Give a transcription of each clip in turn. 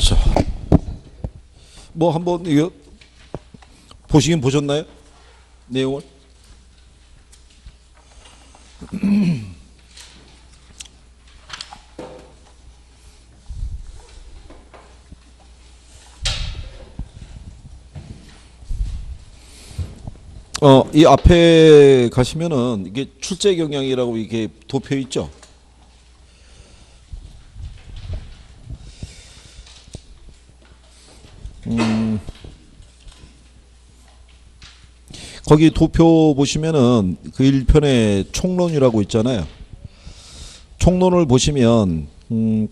자, 뭐 한번 이거 보시긴 보셨나요? 내용을? 이 앞에 가시면은 이게 출제 경향이라고 이게 도표 있죠? 거기 도표 보시면은 그 1편에 총론이라고 있잖아요. 총론을 보시면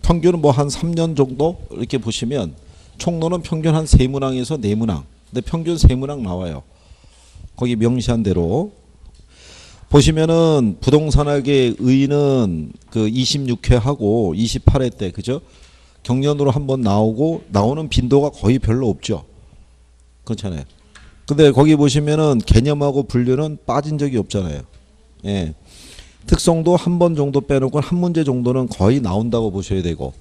평균은 뭐 한 3년 정도 이렇게 보시면 총론은 평균 한 3문항에서 4문항. 근데 평균 3문항 나와요. 거기 명시한 대로 보시면은 부동산학의 의의는 그 26회 하고 28회 때 그죠? 경련으로 한번 나오고 나오는 빈도가 거의 별로 없죠. 그렇잖아요. 근데 거기 보시면은 개념하고 분류는 빠진 적이 없잖아요. 예. 특성도 한 번 정도 빼놓고 한 문제 정도는 거의 나온다고 보셔야 되고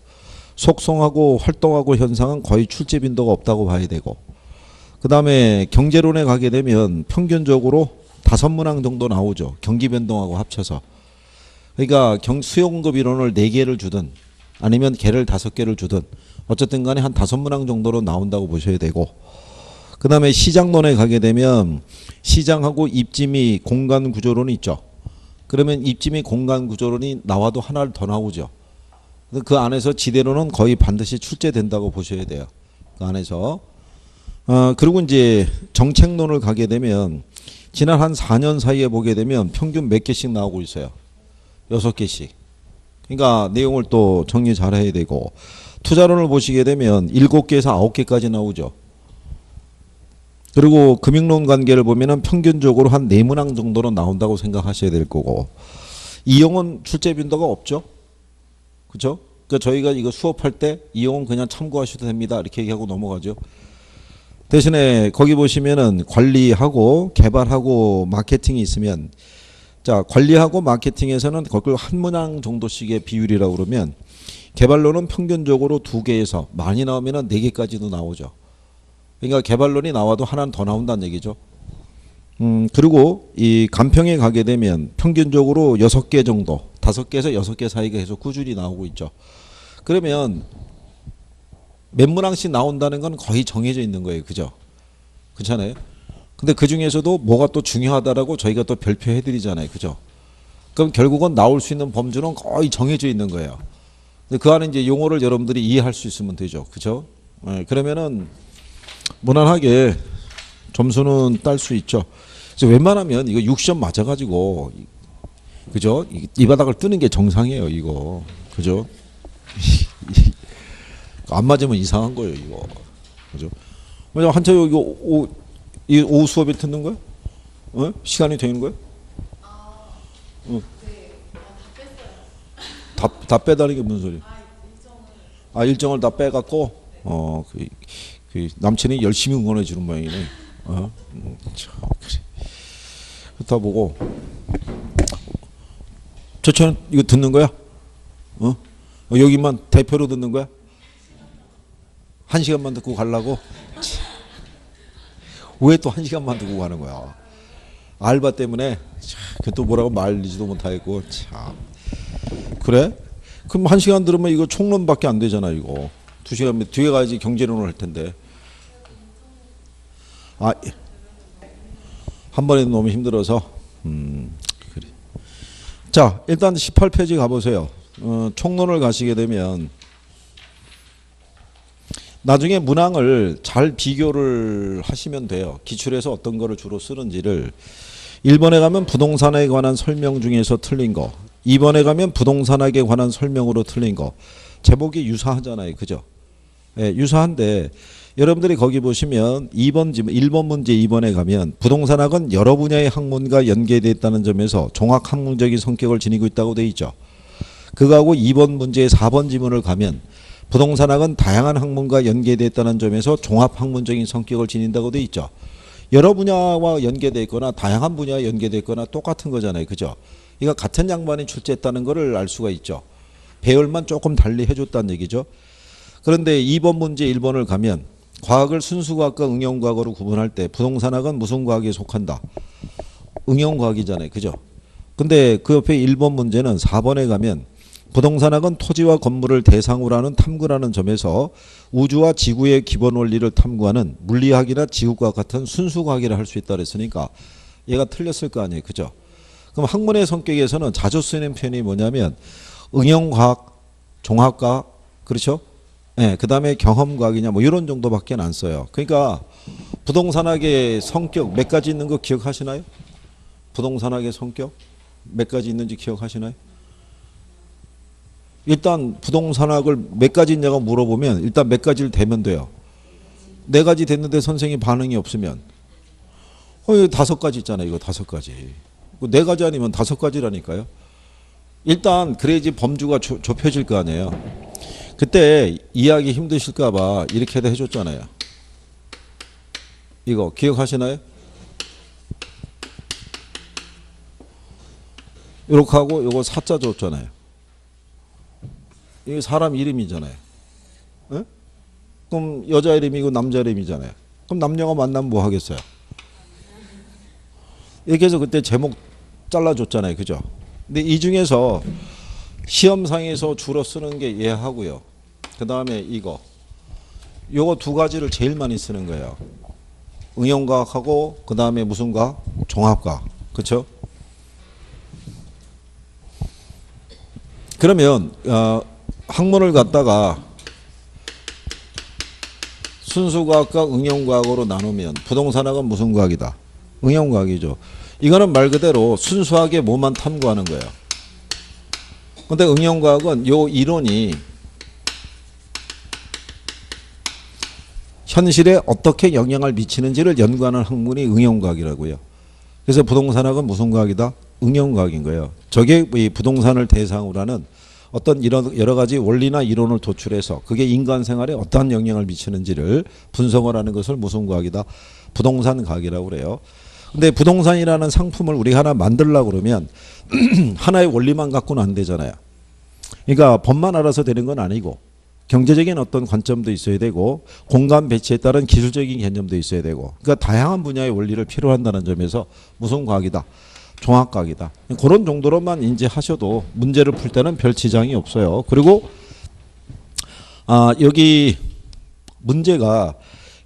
속성하고 활동하고 현상은 거의 출제 빈도가 없다고 봐야 되고 그 다음에 경제론에 가게 되면 평균적으로 5문항 정도 나오죠. 경기 변동하고 합쳐서. 그러니까 수용급 이론을 4개를 주든 아니면 개를 5개를 주든 어쨌든 간에 한 5문항 정도로 나온다고 보셔야 되고 그 다음에 시장론에 가게 되면 시장하고 입지미 공간 구조론이 있죠. 그러면 입지미 공간 구조론이 나와도 하나를 더 나오죠. 그 안에서 지대로는 거의 반드시 출제된다고 보셔야 돼요. 그 안에서. 그리고 이제 정책론을 가게 되면 지난 한 4년 사이에 보게 되면 평균 몇 개씩 나오고 있어요. 6개씩. 그러니까 내용을 또 정리 잘 해야 되고 투자론을 보시게 되면 7개에서 9개까지 나오죠. 그리고 금융론 관계를 보면은 평균적으로 한 4문항 정도로 나온다고 생각하셔야 될 거고 이용은 출제 빈도가 없죠. 그렇죠? 그러니까 저희가 이거 수업할 때 이용은 그냥 참고하셔도 됩니다. 이렇게 얘기하고 넘어가죠. 대신에 거기 보시면은 관리하고 개발하고 마케팅이 있으면 자 관리하고 마케팅에서는 그걸 한 문항 정도씩의 비율이라고 그러면 개발론은 평균적으로 2개에서 많이 나오면은 4개까지도 나오죠. 그러니까 개발론이 나와도 하나는 더 나온다는 얘기죠. 그리고 이 간평에 가게 되면 평균적으로 6개 정도 5개에서 6개 사이가 계속 꾸준히 나오고 있죠. 그러면 몇 문항씩 나온다는 건 거의 정해져 있는 거예요. 그죠? 그렇잖아요. 근데 그 중에서도 뭐가 또 중요하다라고 저희가 또 별표해 드리잖아요. 그죠? 그럼 결국은 나올 수 있는 범주는 거의 정해져 있는 거예요. 근데 그 안에 이제 용어를 여러분들이 이해할 수 있으면 되죠. 그죠? 네, 그러면은 무난하게 점수는 딸 수 있죠. 그래서 웬만하면 이거 6시험 맞아가지고 그죠? 이 바닥을 뜨는 게 정상이에요. 이거 그죠? 안 맞으면 이상한 거예요. 이거 그죠? 왜냐면 한차 이거 이 오후 수업에 듣는 거야? 어? 시간이 되는 거야? 어. 다 빼다는 게 무슨 소리? 일정을 다 빼갖고 그 남친이 열심히 응원해 주는 모양이네. 참 그래. 그렇다 보고 저처럼 이거 듣는 거야? 여기만 대표로 듣는 거야? 1시간만 듣고 가려고? 왜 또 1시간만 듣고 가는 거야? 알바 때문에 또 뭐라고 말리지도 못하겠고 참 그래? 그럼 1시간 들으면 이거 총론밖에 안 되잖아. 이거 2시간 뒤에 가야지 경제론을 할 텐데 한 번에 너무 힘들어서 그래. 자 일단 18페이지 가보세요. 총론을 가시게 되면 나중에 문항을 잘 비교를 하시면 돼요. 기출에서 어떤 거를 주로 쓰는지를 1번에 가면 부동산에 관한 설명 중에서 틀린 거 2번에 가면 부동산학에 관한 설명으로 틀린 거 제목이 유사하잖아요. 그죠? 예, 유사한데 여러분들이 거기 보시면 1번 문제 2번에 가면 부동산학은 여러 분야의 학문과 연계되어 있다는 점에서 종합학문적인 성격을 지니고 있다고 되어 있죠. 그거하고 2번 문제의 4번 지문을 가면 부동산학은 다양한 학문과 연계되어 있다는 점에서 종합학문적인 성격을 지닌다고 되어 있죠. 여러 분야와 연계되어 있거나 다양한 분야와 연계되어 있거나 똑같은 거잖아요. 그죠? 이거 같은 양반이 출제했다는 것을 알 수가 있죠. 배열만 조금 달리 해줬다는 얘기죠. 그런데 2번 문제 1번을 가면 과학을 순수과학과 응용과학으로 구분할 때 부동산학은 무슨 과학에 속한다? 응용과학이잖아요. 그죠? 근데 그 옆에 1번 문제는 4번에 가면 부동산학은 토지와 건물을 대상으로 하는 탐구라는 점에서 우주와 지구의 기본 원리를 탐구하는 물리학이나 지구과학 같은 순수과학이라 할 수 있다 그랬으니까 얘가 틀렸을 거 아니에요. 그죠? 그럼 학문의 성격에서는 자주 쓰이는 표현이 뭐냐면 응용과학, 종합과학, 그렇죠? 네, 그 다음에 경험과학이냐 뭐 이런 정도밖에 안 써요. 그러니까 부동산학의 성격 몇 가지 있는 거 기억하시나요? 부동산학의 성격 몇 가지 있는지 기억하시나요? 일단 부동산학을 몇 가지 있냐고 물어보면 일단 몇 가지를 대면 돼요. 네 가지 됐는데 선생님 반응이 없으면 이거 5가지 있잖아요. 이거 5가지. 네 가지 아니면 5가지라니까요. 일단 그래야지 범주가 좁혀질 거 아니에요. 그때 이해하기 힘드실까 봐 이렇게도 해줬잖아요. 이거 기억하시나요? 이렇게 하고 요거 사자 줬잖아요. 이게 사람 이름이잖아요. 에? 그럼 여자 이름이고 남자 이름이잖아요. 그럼 남녀가 만나면 뭐 하겠어요? 이렇게 해서 그때 제목 잘라줬잖아요. 그죠? 근데 이 중에서 시험상에서 주로 쓰는 게 얘하고요. 그 다음에 이거. 요거 2가지를 제일 많이 쓰는 거예요. 응용과학하고 그 다음에 무슨 과학? 종합과학. 그렇죠? 그러면 학문을 갖다가 순수과학과 응용과학으로 나누면 부동산학은 무슨 과학이다? 응용과학이죠. 이거는 말 그대로 순수하게 뭐만 탐구하는 거예요. 근데 응용과학은 요 이론이 현실에 어떻게 영향을 미치는지를 연구하는 학문이 응용과학이라고요. 그래서 부동산학은 무슨 과학이다? 응용과학인 거예요. 저게 이 부동산을 대상으로 하는 어떤 이런 여러 가지 원리나 이론을 도출해서 그게 인간 생활에 어떠한 영향을 미치는지를 분석을 하는 것을 무슨 과학이다? 부동산 과학이라고 그래요. 근데 부동산이라는 상품을 우리가 하나 만들려고 그러면 하나의 원리만 갖고는 안 되잖아요. 그러니까 법만 알아서 되는 건 아니고 경제적인 어떤 관점도 있어야 되고 공간 배치에 따른 기술적인 개념도 있어야 되고 그러니까 다양한 분야의 원리를 필요로 한다는 점에서 무슨 과학이다? 종합과학이다. 그런 정도로만 인지하셔도 문제를 풀 때는 별 지장이 없어요. 그리고 여기 문제가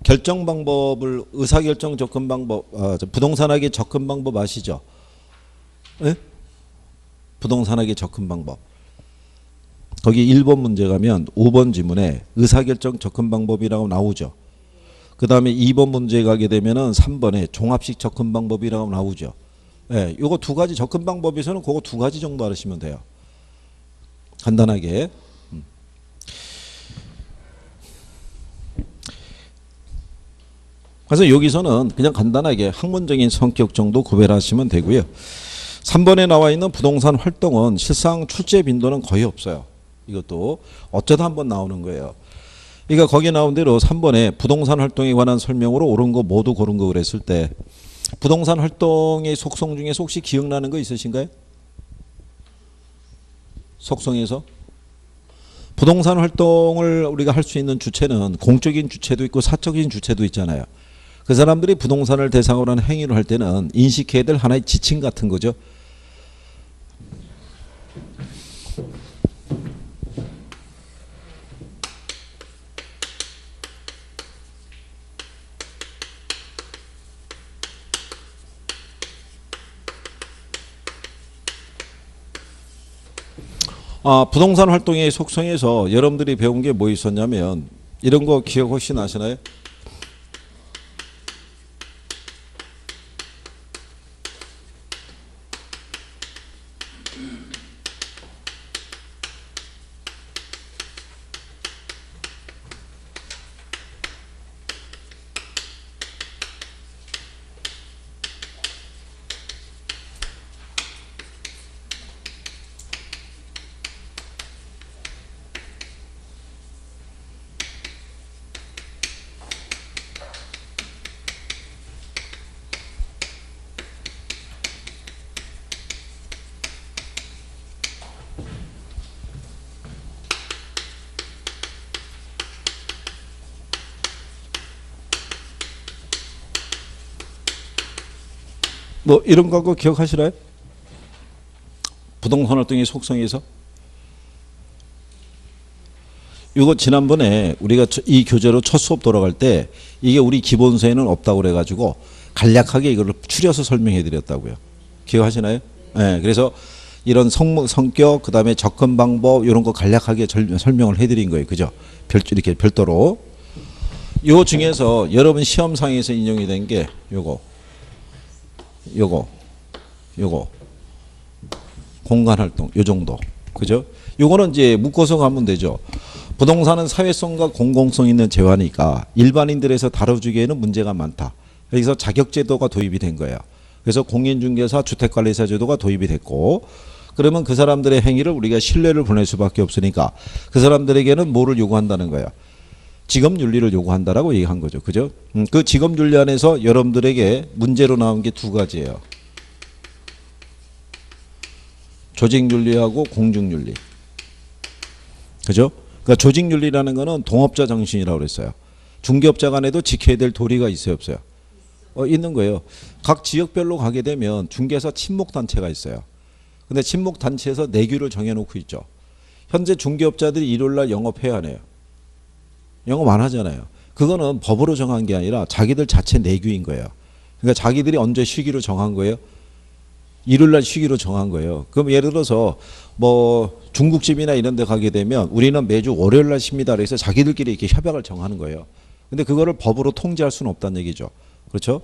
결정 방법을 의사결정 접근 방법 부동산학의 접근 방법 아시죠? 네? 부동산학의 접근 방법. 거기 1번 문제 가면 5번 지문에 의사결정 접근 방법이라고 나오죠. 그 다음에 2번 문제 가게 되면은 3번에 종합식 접근 방법이라고 나오죠. 예, 요거 2가지 접근 방법에서는 그거 2가지 정도 알으시면 돼요. 간단하게. 그래서 여기서는 그냥 간단하게 학문적인 성격 정도 구별하시면 되고요. 3번에 나와 있는 부동산 활동은 실상 출제 빈도는 거의 없어요. 이것도 어쩌다 한번 나오는 거예요. 그러니까 거기에 나온 대로 3번에 부동산 활동에 관한 설명으로 옳은 거 모두 고른 거 그랬을 때 부동산 활동의 속성 중에서 혹시 기억나는 거 있으신가요? 속성에서? 부동산 활동을 우리가 할 수 있는 주체는 공적인 주체도 있고 사적인 주체도 있잖아요. 그 사람들이 부동산을 대상으로 하는 행위를 할 때는 인식해야 될 하나의 지침 같은 거죠. 부동산 활동의 속성에서 여러분들이 배운 게 뭐 있었냐면 이런 거 기억 혹시 나시나요? 뭐 이런 거 기억하시나요? 부동산 활동의 속성에서 이거 지난번에 우리가 이 교재로 첫 수업 돌아갈 때 이게 우리 기본서에는 없다고 그래가지고 간략하게 이걸 추려서 설명해 드렸다고요. 기억하시나요? 네, 그래서 이런 성격 그다음에 접근 방법 이런 거 간략하게 설명을 해드린 거예요. 그죠? 이렇게 별도로. 요 중에서 여러분 시험상에서 인용이 된 게 요거 공간활동 요 정도. 그죠? 요거는 이제 묶어서 가면 되죠. 부동산은 사회성과 공공성 있는 재화니까 일반인들에서 다뤄주기에는 문제가 많다. 그래서 자격제도가 도입이 된 거예요. 그래서 공인중개사, 주택관리사 제도가 도입이 됐고, 그러면 그 사람들의 행위를 우리가 신뢰를 보낼 수밖에 없으니까 그 사람들에게는 뭐를 요구한다는 거예요? 직업윤리를 요구한다라고 얘기한 거죠. 그죠? 그 직업윤리 안에서 여러분들에게 문제로 나온 게 두 가지예요. 조직윤리하고 공중윤리. 그죠? 그러니까 조직윤리라는 거는 동업자 정신이라고 그랬어요. 중개업자 간에도 지켜야 될 도리가 있어요, 없어요? 있는 거예요. 각 지역별로 가게 되면 중개사 친목단체가 있어요. 근데 친목단체에서 내규를 정해놓고 있죠. 현재 중개업자들이 일요일날 영업해야 하네요. 영업 안 하잖아요. 그거는 법으로 정한 게 아니라 자기들 자체 내규인 거예요. 그러니까 자기들이 언제 쉬기로 정한 거예요? 일요일날 쉬기로 정한 거예요. 그럼 예를 들어서 뭐 중국집이나 이런 데 가게 되면 우리는 매주 월요일날 쉽니다. 그래서 자기들끼리 이렇게 협약을 정하는 거예요. 근데 그거를 법으로 통제할 수는 없다는 얘기죠. 그렇죠?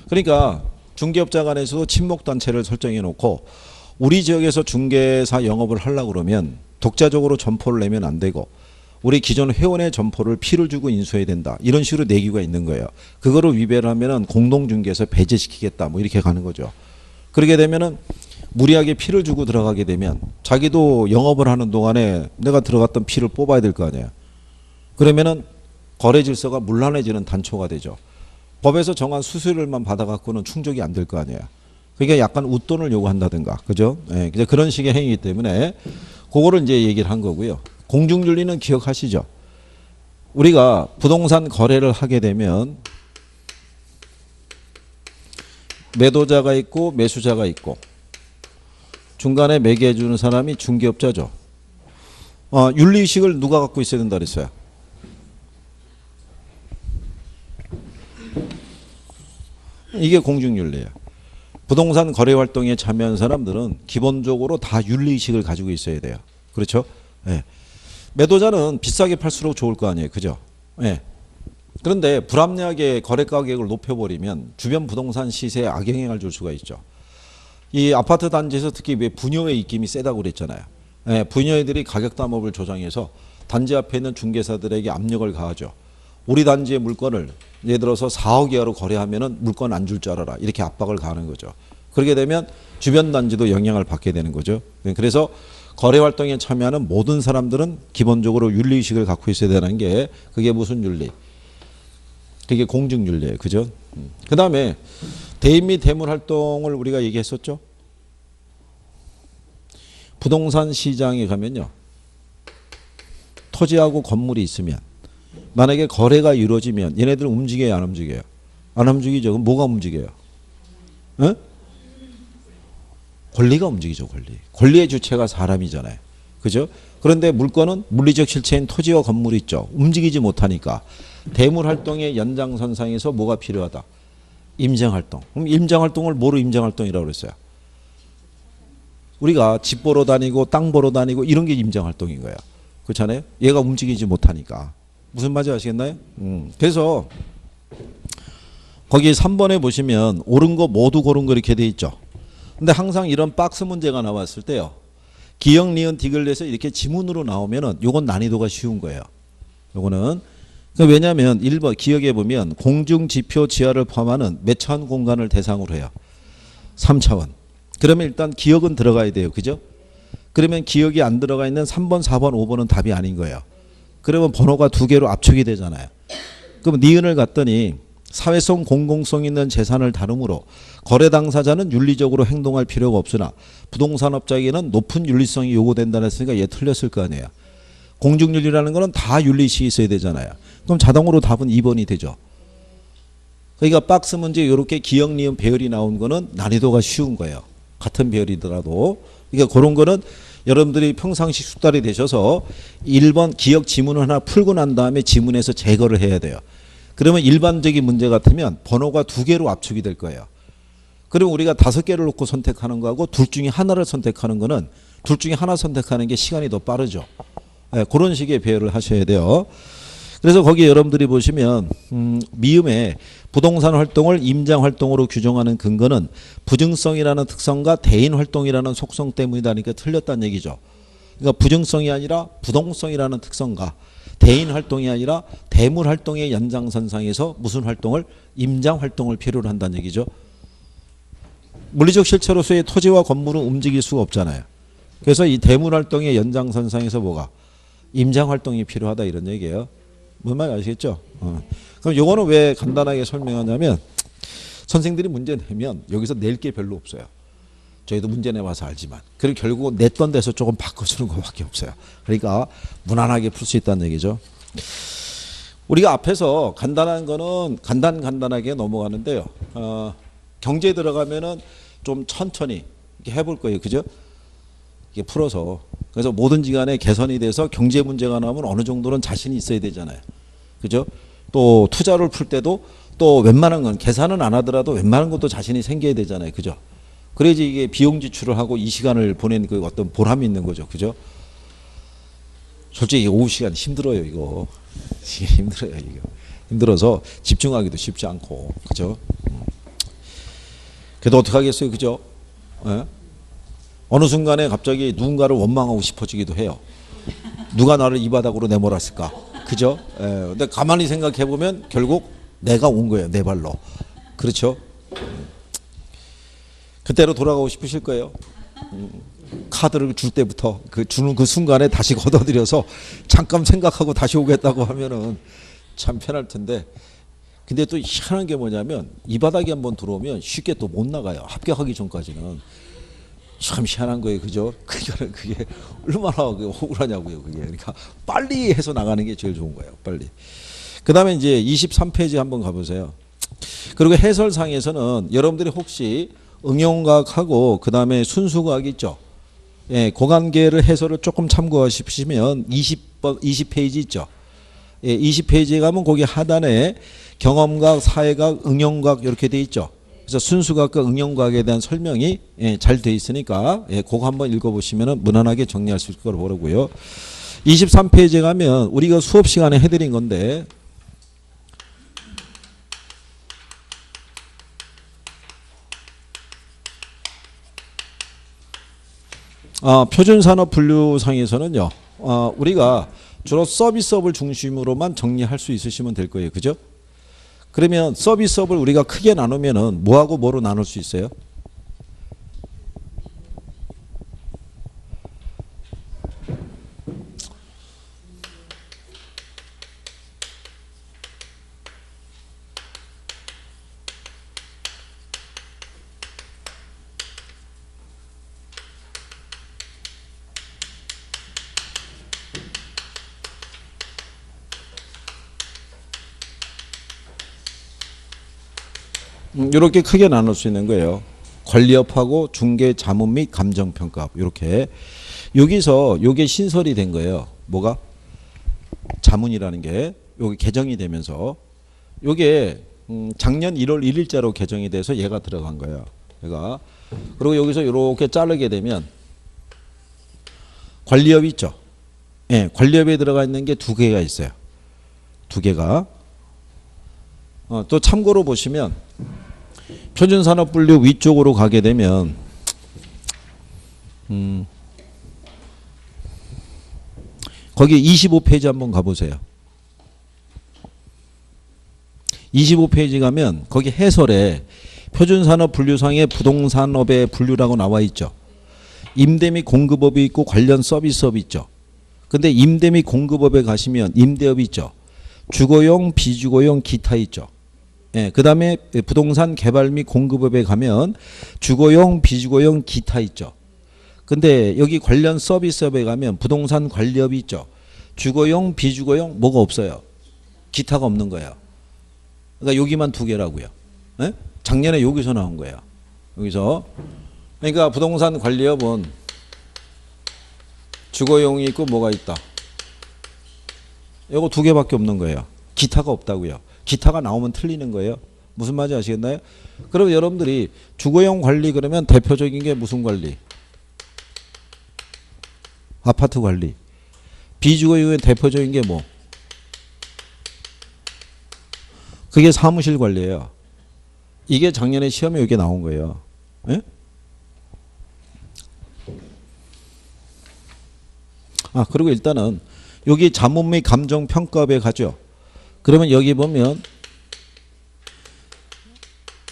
그러니까 중개업자 간에서도 친목단체를 설정해 놓고 우리 지역에서 중개사 영업을 하려고 그러면 독자적으로 점포를 내면 안 되고 우리 기존 회원의 점포를 피를 주고 인수해야 된다. 이런 식으로 내규가 있는 거예요. 그거를 위배를 하면은 공동중개에서 배제시키겠다. 뭐 이렇게 가는 거죠. 그러게 되면은 무리하게 피를 주고 들어가게 되면 자기도 영업을 하는 동안에 내가 들어갔던 피를 뽑아야 될 거 아니에요. 그러면은 거래 질서가 문란해지는 단초가 되죠. 법에서 정한 수수료만 받아갖고는 충족이 안 될 거 아니에요. 그러니까 약간 웃돈을 요구한다든가, 그죠? 예, 그런 식의 행위이기 때문에 그거를 이제 얘기를 한 거고요. 공중윤리는 기억하시죠? 우리가 부동산 거래를 하게 되면 매도자가 있고 매수자가 있고 중간에 매개해 주는 사람이 중개업자죠. 윤리의식을 누가 갖고 있어야 된다 그랬어요? 이게 공중윤리예요. 부동산 거래 활동에 참여한 사람들은 기본적으로 다 윤리의식을 가지고 있어야 돼요. 그렇죠? 예. 매도자는 비싸게 팔수록 좋을 거 아니에요. 그죠? 예. 그런데 불합리하게 거래 가격을 높여버리면 주변 부동산 시세에 악영향을 줄 수가 있죠. 이 아파트 단지에서 특히 왜 부녀의 입김이 세다고 그랬잖아요. 예, 부녀애들이 가격 담합을 조장해서 단지 앞에 있는 중개사들에게 압력을 가하죠. 우리 단지의 물건을 예를 들어서 4억 이하로 거래하면은 물건 안 줄 줄 알아라. 이렇게 압박을 가하는 거죠. 그렇게 되면 주변 단지도 영향을 받게 되는 거죠. 그래서 거래 활동에 참여하는 모든 사람들은 기본적으로 윤리의식을 갖고 있어야 되는 게 그게 무슨 윤리? 그게 공중윤리예요. 그죠? 그 다음에 대인 및 대물 활동을 우리가 얘기했었죠. 부동산 시장에 가면요. 토지하고 건물이 있으면 만약에 거래가 이루어지면 얘네들 움직여요, 안 움직여요? 안 움직이죠. 그럼 뭐가 움직여요? 에? 권리가 움직이죠, 권리. 권리의 주체가 사람이잖아요. 그죠? 그런데 물건은 물리적 실체인 토지와 건물이 있죠. 움직이지 못하니까 대물 활동의 연장선상에서 뭐가 필요하다? 임장 활동. 그럼 임장 활동을 뭐로 임장 활동이라고 그랬어요? 우리가 집 보러 다니고 땅 보러 다니고 이런 게 임장 활동인 거예요. 그렇잖아요? 얘가 움직이지 못하니까. 무슨 말인지 아시겠나요? 그래서 거기 3번에 보시면 옳은 거 모두 고른 거 이렇게 돼 있죠. 근데 항상 이런 박스 문제가 나왔을 때요. 기역, 니은, 디귿을 내서 이렇게 지문으로 나오면은 요건 난이도가 쉬운 거예요. 요거는 왜냐하면 1번 기역에 보면 공중지표 지하를 포함하는 몇 차원 공간을 대상으로 해요. 3차원. 그러면 일단 기역은 들어가야 돼요. 그죠? 그러면 기역이 안 들어가 있는 3번, 4번, 5번은 답이 아닌 거예요. 그러면 번호가 두 개로 압축이 되잖아요. 그럼 니은을 갔더니 사회성 공공성 있는 재산을 다루므로 거래 당사자는 윤리적으로 행동할 필요가 없으나 부동산업자에게는 높은 윤리성이 요구된다는 했으니까 얘 틀렸을 거 아니에요. 공중윤리라는 거는 다 윤리식이 있어야 되잖아요. 그럼 자동으로 답은 2번이 되죠. 그러니까 박스 문제 이렇게 기역, 니은, 배열이 나온 거는 난이도가 쉬운 거예요. 같은 배열이더라도. 그러니까 그런 거는 여러분들이 평상시 숙달이 되셔서 1번 기역 지문을 하나 풀고 난 다음에 지문에서 제거를 해야 돼요. 그러면 일반적인 문제 같으면 번호가 2개로 압축이 될 거예요. 그럼 우리가 5개를 놓고 선택하는 거하고 둘 중에 하나를 선택하는 거는 둘 중에 하나 선택하는 게 시간이 더 빠르죠. 네, 그런 식의 배열을 하셔야 돼요. 그래서 거기 여러분들이 보시면 미음의 부동산 활동을 임장 활동으로 규정하는 근거는 부증성이라는 특성과 대인 활동이라는 속성 때문이다니까 틀렸다는 얘기죠. 그러니까 부증성이 아니라 부동성이라는 특성과 대인 활동이 아니라 대물 활동의 연장선상에서 무슨 활동을 임장 활동을 필요로 한다는 얘기죠. 물리적 실체로서의 토지와 건물은 움직일 수가 없잖아요. 그래서 이 대물 활동의 연장선상에서 뭐가 임장 활동이 필요하다 이런 얘기예요. 뭔 말 아시겠죠? 그럼 요거는 왜 간단하게 설명하냐면 선생들이 문제 내면 여기서 낼 게 별로 없어요. 저희도 문제 내봐서 알지만. 그리고 결국 냈던 데서 조금 바꿔주는 것밖에 없어요. 그러니까 무난하게 풀 수 있다는 얘기죠. 우리가 앞에서 간단한 거는 간단하게 넘어가는데요. 경제에 들어가면은 좀 천천히 이렇게 해볼 거예요. 그죠? 이게 풀어서. 그래서 뭐든지 간에 개선이 돼서 경제 문제가 나오면 어느 정도는 자신이 있어야 되잖아요. 그죠? 또 투자를 풀 때도 또 웬만한 건 계산은 안 하더라도 웬만한 것도 자신이 생겨야 되잖아요. 그죠? 그래야지 이게 비용 지출을 하고 이 시간을 보낸 그 어떤 보람이 있는 거죠. 그죠? 솔직히 오후 시간 힘들어요. 이거 힘들어요. 이거 힘들어서 집중하기도 쉽지 않고. 그죠? 그래도 어떡하겠어요. 그죠? 예? 어느 순간에 갑자기 누군가를 원망하고 싶어지기도 해요. 누가 나를 이 바닥으로 내몰았을까? 그죠? 예. 근데 가만히 생각해 보면 결국 내가 온 거예요. 내 발로. 그렇죠? 그때로 돌아가고 싶으실 거예요. 카드를 줄 때부터 그 주는 그 순간에 다시 걷어들여서 잠깐 생각하고 다시 오겠다고 하면은 참 편할 텐데. 근데 또 희한한 게 뭐냐면 이 바닥에 한번 들어오면 쉽게 또 못 나가요. 합격하기 전까지는. 참 희한한 거예요. 그죠? 그게 얼마나 억울하냐고요. 그게. 그러니까 빨리 해서 나가는 게 제일 좋은 거예요. 빨리. 그 다음에 이제 23페이지 한번 가보세요. 그리고 해설상에서는 여러분들이 혹시 응용과학하고 그 다음에 순수과학 있죠. 예, 고관계를 해설을 조금 참고하시면 20페이지 있죠. 예, 20페이지에 가면 거기 하단에 경험과학, 사회과학, 응용과학 이렇게 돼 있죠. 그래서 순수과학과 응용과학에 대한 설명이 잘 돼 있으니까 그거 한번 읽어보시면 무난하게 정리할 수 있을 거라고 보고요. 23페이지에 가면 우리가 수업 시간에 해드린 건데 표준산업 분류상에서는요. 우리가 주로 서비스업을 중심으로만 정리할 수 있으시면 될 거예요. 그죠? 그러면 서비스업을 우리가 크게 나누면은 뭐하고 뭐로 나눌 수 있어요? 이렇게 크게 나눌 수 있는 거예요. 권리업하고 중개, 자문 및 감정평가 이렇게. 여기서 요게 신설이 된 거예요. 뭐가? 자문이라는 게 요게 개정이 되면서 요게 작년 1월 1일자로 개정이 돼서 얘가 들어간 거예요. 얘가. 그리고 여기서 이렇게 자르게 되면 관리업 있죠. 예, 관리업에 들어가 있는 게 2개가 있어요. 2개가. 또 참고로 보시면 표준산업분류 위쪽으로 가게 되면 거기 25페이지 한번 가보세요. 25페이지 가면 거기 해설에 표준산업분류상의 부동산업의 분류라고 나와 있죠. 임대 및 공급업이 있고 관련 서비스업이 있죠. 근데 임대 및 공급업에 가시면 임대업이 있죠. 주거용, 비주거용, 기타 있죠. 예, 그 다음에 부동산 개발 및 공급업에 가면 주거용, 비주거용, 기타 있죠. 근데 여기 관련 서비스업에 가면 부동산 관리업이 있죠. 주거용, 비주거용 뭐가 없어요. 기타가 없는 거예요. 그러니까 여기만 2개라고요. 예? 작년에 여기서 나온 거예요. 여기서. 그러니까 부동산 관리업은 주거용이 있고 뭐가 있다. 이거 두 개밖에 없는 거예요. 기타가 없다고요. 기타가 나오면 틀리는 거예요. 무슨 말인지 아시겠나요? 그럼 여러분들이 주거용 관리 그러면 대표적인 게 무슨 관리? 아파트 관리. 비주거용의 대표적인 게 뭐? 그게 사무실 관리예요. 이게 작년에 시험에 이게 나온 거예요. 예? 그리고 일단은 여기 자문 및 감정 평가업에 가죠. 그러면 여기 보면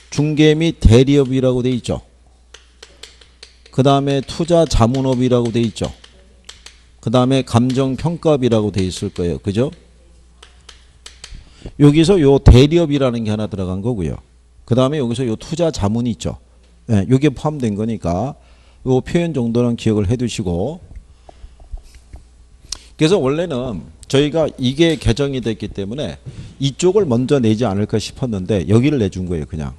중개 및 대리업이라고 돼 있죠. 그 다음에 투자 자문업이라고 돼 있죠. 그 다음에 감정 평가업이라고 돼 있을 거예요. 그죠? 여기서 요 대리업이라는 게 하나 들어간 거고요. 그 다음에 여기서 요 투자 자문이 있죠. 예, 요게 포함된 거니까 요 표현 정도는 기억을 해 두시고. 그래서 원래는 저희가 이게 개정이 됐기 때문에 이쪽을 먼저 내지 않을까 싶었는데 여기를 내준 거예요. 그냥.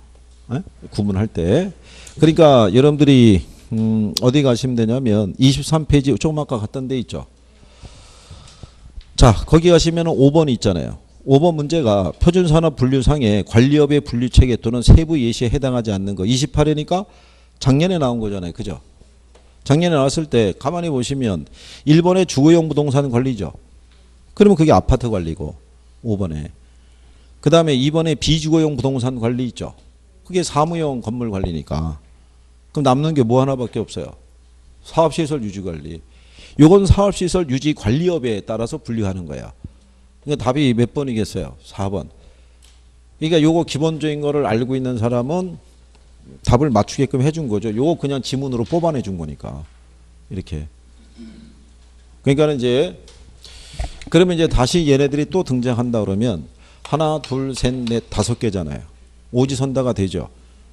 예? 구분할 때. 그러니까 여러분들이 어디 가시면 되냐면 23페이지 조금 아까 갔던 데 있죠. 자, 거기 가시면 5번 있잖아요. 5번 문제가 표준산업 분류상의 관리업의 분류체계 또는 세부 예시에 해당하지 않는 거. 28회니까 작년에 나온 거잖아요. 그죠? 작년에 나왔을 때 가만히 보시면 1번에 주거용 부동산 관리죠. 그러면 그게 아파트 관리고 5번에. 그 다음에 2번에 비주거용 부동산 관리 있죠. 그게 사무용 건물 관리니까. 그럼 남는 게 뭐 하나밖에 없어요. 사업시설 유지관리. 요건 사업시설 유지 관리업에 따라서 분류하는 거예요. 그러니까 답이 몇 번이겠어요? 4번. 그러니까 요거 기본적인 거를 알고 있는 사람은 답을 맞추게끔 해준 거죠. 요거 그냥 지문으로 뽑아내 준 거니까. 이렇게. 그러니까 이제 그러면 이제 다시 얘네들이 또 등장한다 그러면 하나, 둘, 셋, 넷, 5개잖아요. 오지선다가 되죠.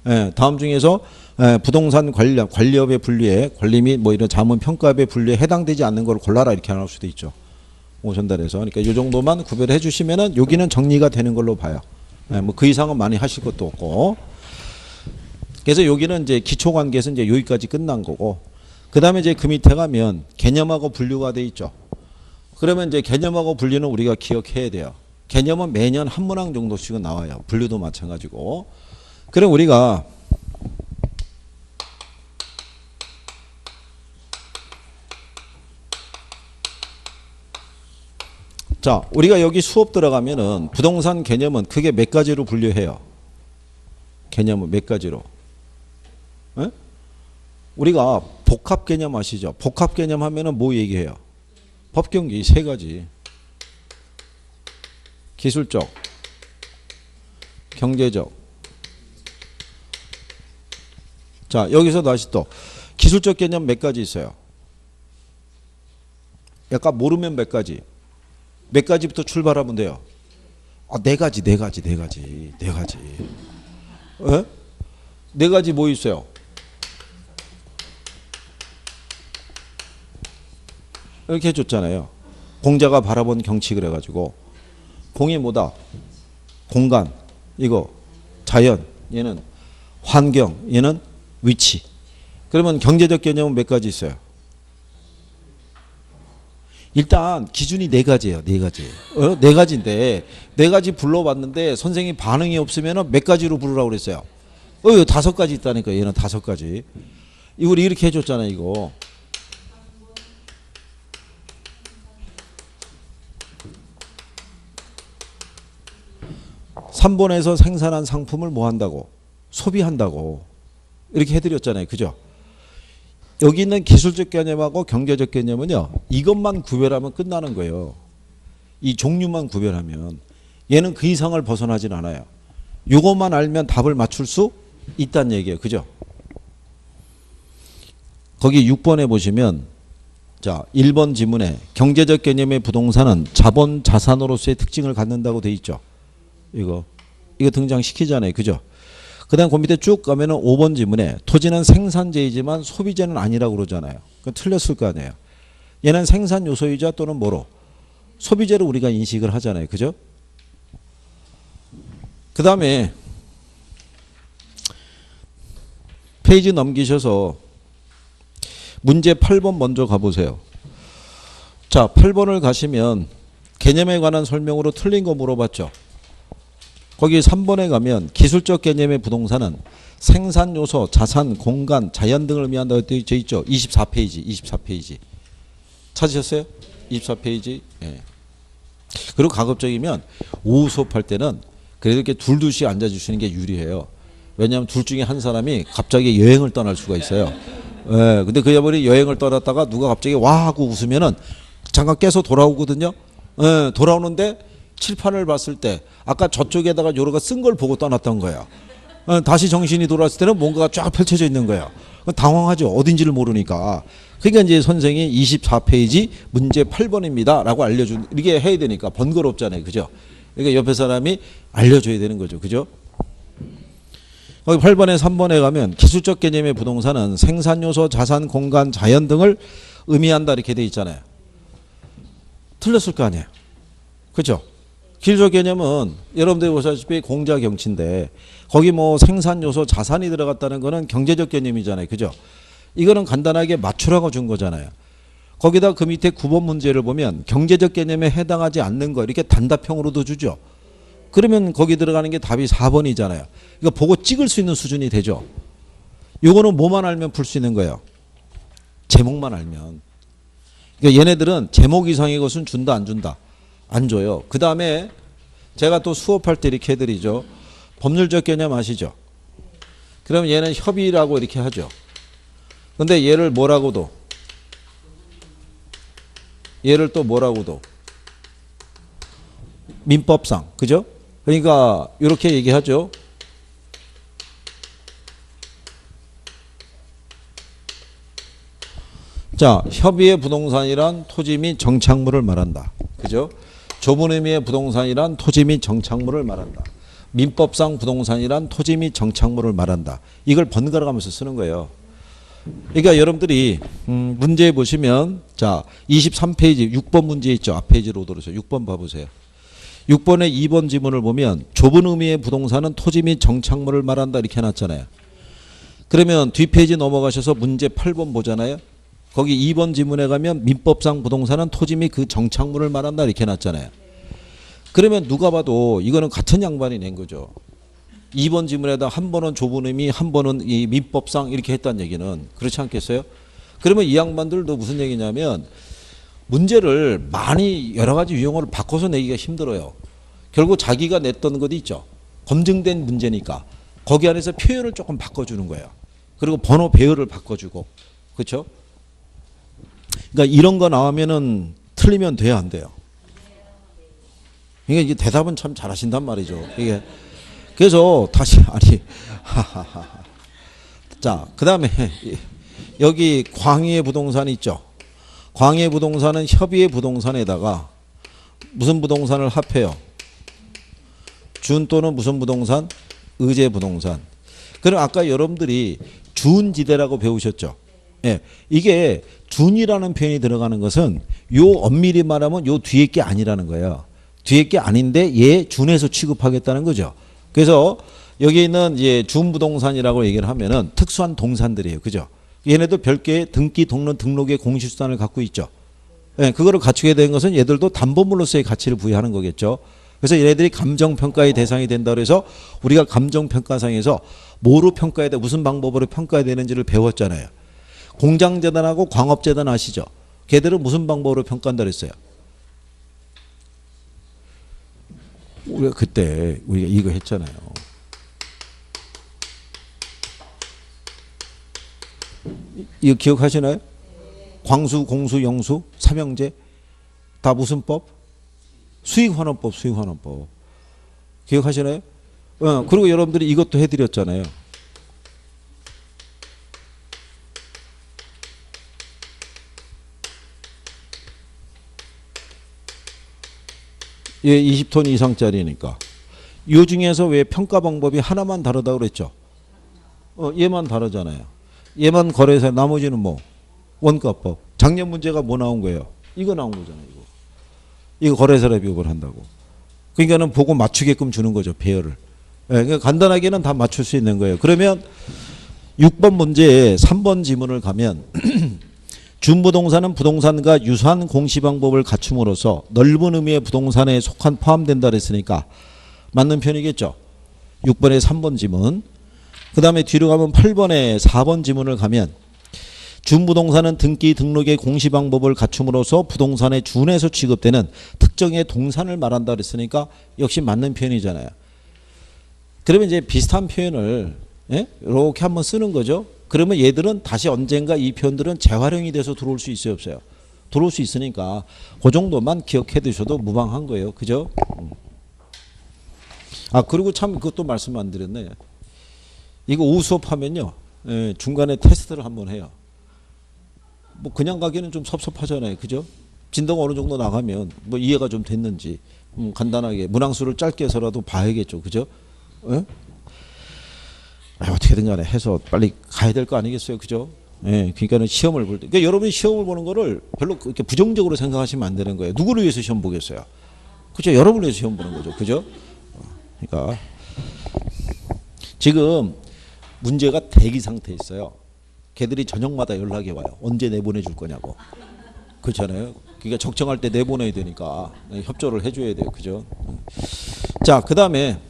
예, 다음 중에서 부동산 관리업의 분류에 관리 및 뭐 이런 자문 평가업의 분류에 해당되지 않는 걸 골라라 이렇게 나올 수도 있죠. 오전달해서. 그러니까 이 정도만 구별해 주시면은 여기는 정리가 되는 걸로 봐요. 예, 뭐 그 이상은 많이 하실 것도 없고. 그래서 여기는 이제 기초관계에서 이제 여기까지 끝난 거고. 그 다음에 이제 그 밑에 가면 개념하고 분류가 돼 있죠. 그러면 이제 개념하고 분류는 우리가 기억해야 돼요. 개념은 매년 한 문항 정도씩은 나와요. 분류도 마찬가지고. 그럼 우리가 자, 우리가 여기 수업 들어가면은 부동산 개념은 크게 몇 가지로 분류해요. 개념은 몇 가지로. 에? 우리가 복합 개념 아시죠? 복합 개념 하면은 뭐 얘기해요? 법경기 3가지. 기술적, 경제적. 자, 여기서 다시 또 기술적 개념 몇 가지 있어요? 약간 모르면 몇 가지? 몇 가지부터 출발하면 돼요? 4가지. 에? 4가지 뭐 있어요? 이렇게 해줬잖아요. 공자가 바라본 경치 그래가지고 공이 뭐다? 공간, 이거 자연, 얘는 환경, 얘는 위치. 그러면 경제적 개념은 몇 가지 있어요? 일단 기준이 4가지예요. 4가지. 4가지인데 4가지 불러봤는데 선생님 반응이 없으면 몇 가지로 부르라고 그랬어요? 5가지 있다니까. 얘는 5가지. 우리 이렇게 해줬잖아요. 이거. (3번에서) 생산한 상품을 뭐 한다고? 소비한다고. 이렇게 해드렸잖아요. 그죠? 여기 있는 기술적 개념하고 경제적 개념은요. 이것만 구별하면 끝나는 거예요. 이 종류만 구별하면. 얘는 그 이상을 벗어나진 않아요. 이것만 알면 답을 맞출 수 있다는 얘기예요. 그죠? 거기 6번에 보시면 자 1번 지문에 경제적 개념의 부동산은 자본 자산으로서의 특징을 갖는다고 돼 있죠. 이거 등장시키잖아요. 그죠? 그 다음 그 밑에 쭉 가면은 5번 지문에 토지는 생산재이지만 소비재는 아니라고 그러잖아요. 그건 틀렸을 거 아니에요. 얘는 생산 요소이자 또는 뭐로? 소비재로 우리가 인식을 하잖아요. 그죠? 그 다음에 페이지 넘기셔서 문제 8번 먼저 가보세요. 자, 8번을 가시면 개념에 관한 설명으로 틀린 거 물어봤죠. 거기 3번에 가면 기술적 개념의 부동산은 생산 요소, 자산, 공간, 자연 등을 의미한다고 되어 있죠. 24페이지. 찾으셨어요? 24페이지. 예. 그리고 가급적이면 오후 수업할 때는 그래도 이렇게 둘둘씩 앉아주시는 게 유리해요. 왜냐하면 둘 중에 한 사람이 갑자기 여행을 떠날 수가 있어요. 예. 근데 그 여분이 여행을 떠났다가 누가 갑자기 와 하고 웃으면은 잠깐 깨서 돌아오거든요. 예. 돌아오는데 칠판을 봤을 때 아까 저쪽에다가 요로가 쓴 걸 보고 떠났던 거예요. 다시 정신이 돌아왔을 때는 뭔가가 쫙 펼쳐져 있는 거예요. 당황하죠. 어딘지를 모르니까. 그러니까 이제 선생이 24페이지 문제 8번입니다. 라고 알려준, 이게 해야 되니까 번거롭잖아요. 그죠? 그러니까 옆에 사람이 알려줘야 되는 거죠. 그죠? 거기 8번에 3번에 가면 기술적 개념의 부동산은 생산 요소, 자산, 공간, 자연 등을 의미한다. 이렇게 돼 있잖아요. 틀렸을 거 아니에요. 그죠? 기술적 개념은 여러분들이 보시다시피 공자 경치인데 거기 뭐 생산 요소, 자산이 들어갔다는 거는 경제적 개념이잖아요. 그죠? 이거는 간단하게 맞추라고 준 거잖아요. 거기다 그 밑에 9번 문제를 보면 경제적 개념에 해당하지 않는 거 이렇게 단답형으로도 주죠. 그러면 거기 들어가는 게 답이 4번이잖아요. 이거 보고 찍을 수 있는 수준이 되죠. 요거는 뭐만 알면 풀 수 있는 거예요. 제목만 알면. 그러니까 얘네들은 제목 이상의 것은 준다 안 준다? 안 줘요. 그 다음에 제가 또 수업할 때 이렇게 해드리죠. 법률적 개념 아시죠? 그럼 얘는 협의라고 이렇게 하죠. 근데 얘를 뭐라고도? 얘를 또 뭐라고도? 민법상. 그죠? 그러니까 이렇게 얘기하죠. 자, 협의의 부동산이란 토지 및 정착물을 말한다. 그죠? 좁은 의미의 부동산이란 토지 및 정착물을 말한다. 민법상 부동산이란 토지 및 정착물을 말한다. 이걸 번갈아 가면서 쓰는 거예요. 그러니까 여러분들이 문제 보시면 자 23페이지 6번 문제 있죠. 앞 페이지로 오도록해서 6번 봐보세요. 6번의 2번 지문을 보면 좁은 의미의 부동산은 토지 및 정착물을 말한다 이렇게 해놨잖아요. 그러면 뒷페이지 넘어가셔서 문제 8번 보잖아요. 거기 2번 지문에 가면 민법상 부동산은 토지 및 그 정착물을 말한다 이렇게 해놨잖아요. 그러면 누가 봐도 이거는 같은 양반이 낸 거죠. 2번 지문에다 한 번은 좁은 의미 한 번은 이 민법상 이렇게 했다는 얘기는 그렇지 않겠어요? 그러면 이 양반들도 무슨 얘기냐면 문제를 많이 여러 가지 유형어를 바꿔서 내기가 힘들어요. 결국 자기가 냈던 것도 있죠. 검증된 문제니까 거기 안에서 표현을 조금 바꿔주는 거예요. 그리고 번호 배열을 바꿔주고 그렇죠? 그러니까 이런 거 나오면은 틀리면 돼야 안 돼요. 그러니까 이게 대답은 참 잘하신단 말이죠. 이게 그래서 다시 아니 자 그다음에 여기 광희의 부동산 있죠. 광희의 부동산은 협의의 부동산에다가 무슨 부동산을 합해요? 준 또는 무슨 부동산? 의제 부동산. 그럼 아까 여러분들이 준지대라고 배우셨죠. 예, 이게 준이라는 표현이 들어가는 것은 요 엄밀히 말하면 요 뒤에 게 아니라는 거예요. 뒤에 게 아닌데 얘 준에서 취급하겠다는 거죠. 그래서 여기 있는 이제 준부동산이라고 얘기를 하면은 특수한 동산들이에요. 그죠? 얘네도 별개의 등기, 등론, 등록의 공시수단을 갖고 있죠. 예, 그거를 갖추게 된 것은 얘들도 담보물로서의 가치를 부여하는 거겠죠. 그래서 얘네들이 감정평가의 대상이 된다 그래서 우리가 감정평가상에서 뭐로 평가해야 돼, 무슨 방법으로 평가해야 되는지를 배웠잖아요. 공장재단하고 광업재단 아시죠? 걔들은 무슨 방법으로 평가한다 그랬어요? 우리가 그때 우리가 이거 했잖아요. 이거 기억하시나요? 광수, 공수, 영수, 삼형제 다 무슨 법? 수익환원법, 수익환원법. 기억하시나요? 그리고 여러분들이 이것도 해드렸잖아요. 예, 20톤 이상짜리니까. 이 중에서 왜 평가 방법이 하나만 다르다고 그랬죠? 얘만 다르잖아요. 얘만 거래세, 나머지는 뭐? 원가법. 작년 문제가 뭐 나온 거예요? 이거 나온 거잖아요. 이거 거래세라 비교를 한다고. 그러니까는 보고 맞추게끔 주는 거죠. 배열을. 예, 그러니까 간단하게는 다 맞출 수 있는 거예요. 그러면 6번 문제에 3번 지문을 가면 준부동산은 부동산과 유사한 공시방법을 갖춤으로써 넓은 의미의 부동산에 속한 포함된다 그랬으니까 맞는 편이겠죠. 6번에 3번 지문. 그 다음에 뒤로 가면 8번에 4번 지문을 가면 준부동산은 등기 등록의 공시방법을 갖춤으로써 부동산에 준해서 취급되는 특정의 동산을 말한다 그랬으니까 역시 맞는 표현이잖아요. 그러면 이제 비슷한 표현을 이렇게 한번 쓰는 거죠. 그러면 얘들은 다시 언젠가 이 표현들은 재활용이 돼서 들어올 수 있어요, 없어요? 들어올 수 있으니까 그 정도만 기억해 두셔도 무방한 거예요. 그죠? 아, 그리고 참 그것도 말씀 안 드렸네. 이거 오후 수업하면요. 중간에 테스트를 한번 해요. 뭐 그냥 가기는 좀 섭섭하잖아요. 그죠? 진도가 어느 정도 나가면 뭐 이해가 좀 됐는지 간단하게 문항수를 짧게 해서라도 봐야겠죠. 그죠? 어떻게든 간에 해서 빨리 가야 될 거 아니겠어요. 그죠? 그러니까는 시험을 볼 때. 그러니까 여러분이 시험을 보는 거를 별로 그렇게 부정적으로 생각하시면 안 되는 거예요. 누구를 위해서 시험 보겠어요? 그죠? 여러분을 위해서 시험 보는 거죠. 그죠? 그러니까 지금 문제가 대기 상태에 있어요. 걔들이 저녁마다 연락이 와요. 언제 내보내줄 거냐고. 그렇잖아요. 그러니까 적정할 때 내보내야 되니까 협조를 해줘야 돼요. 그죠? 자, 그 다음에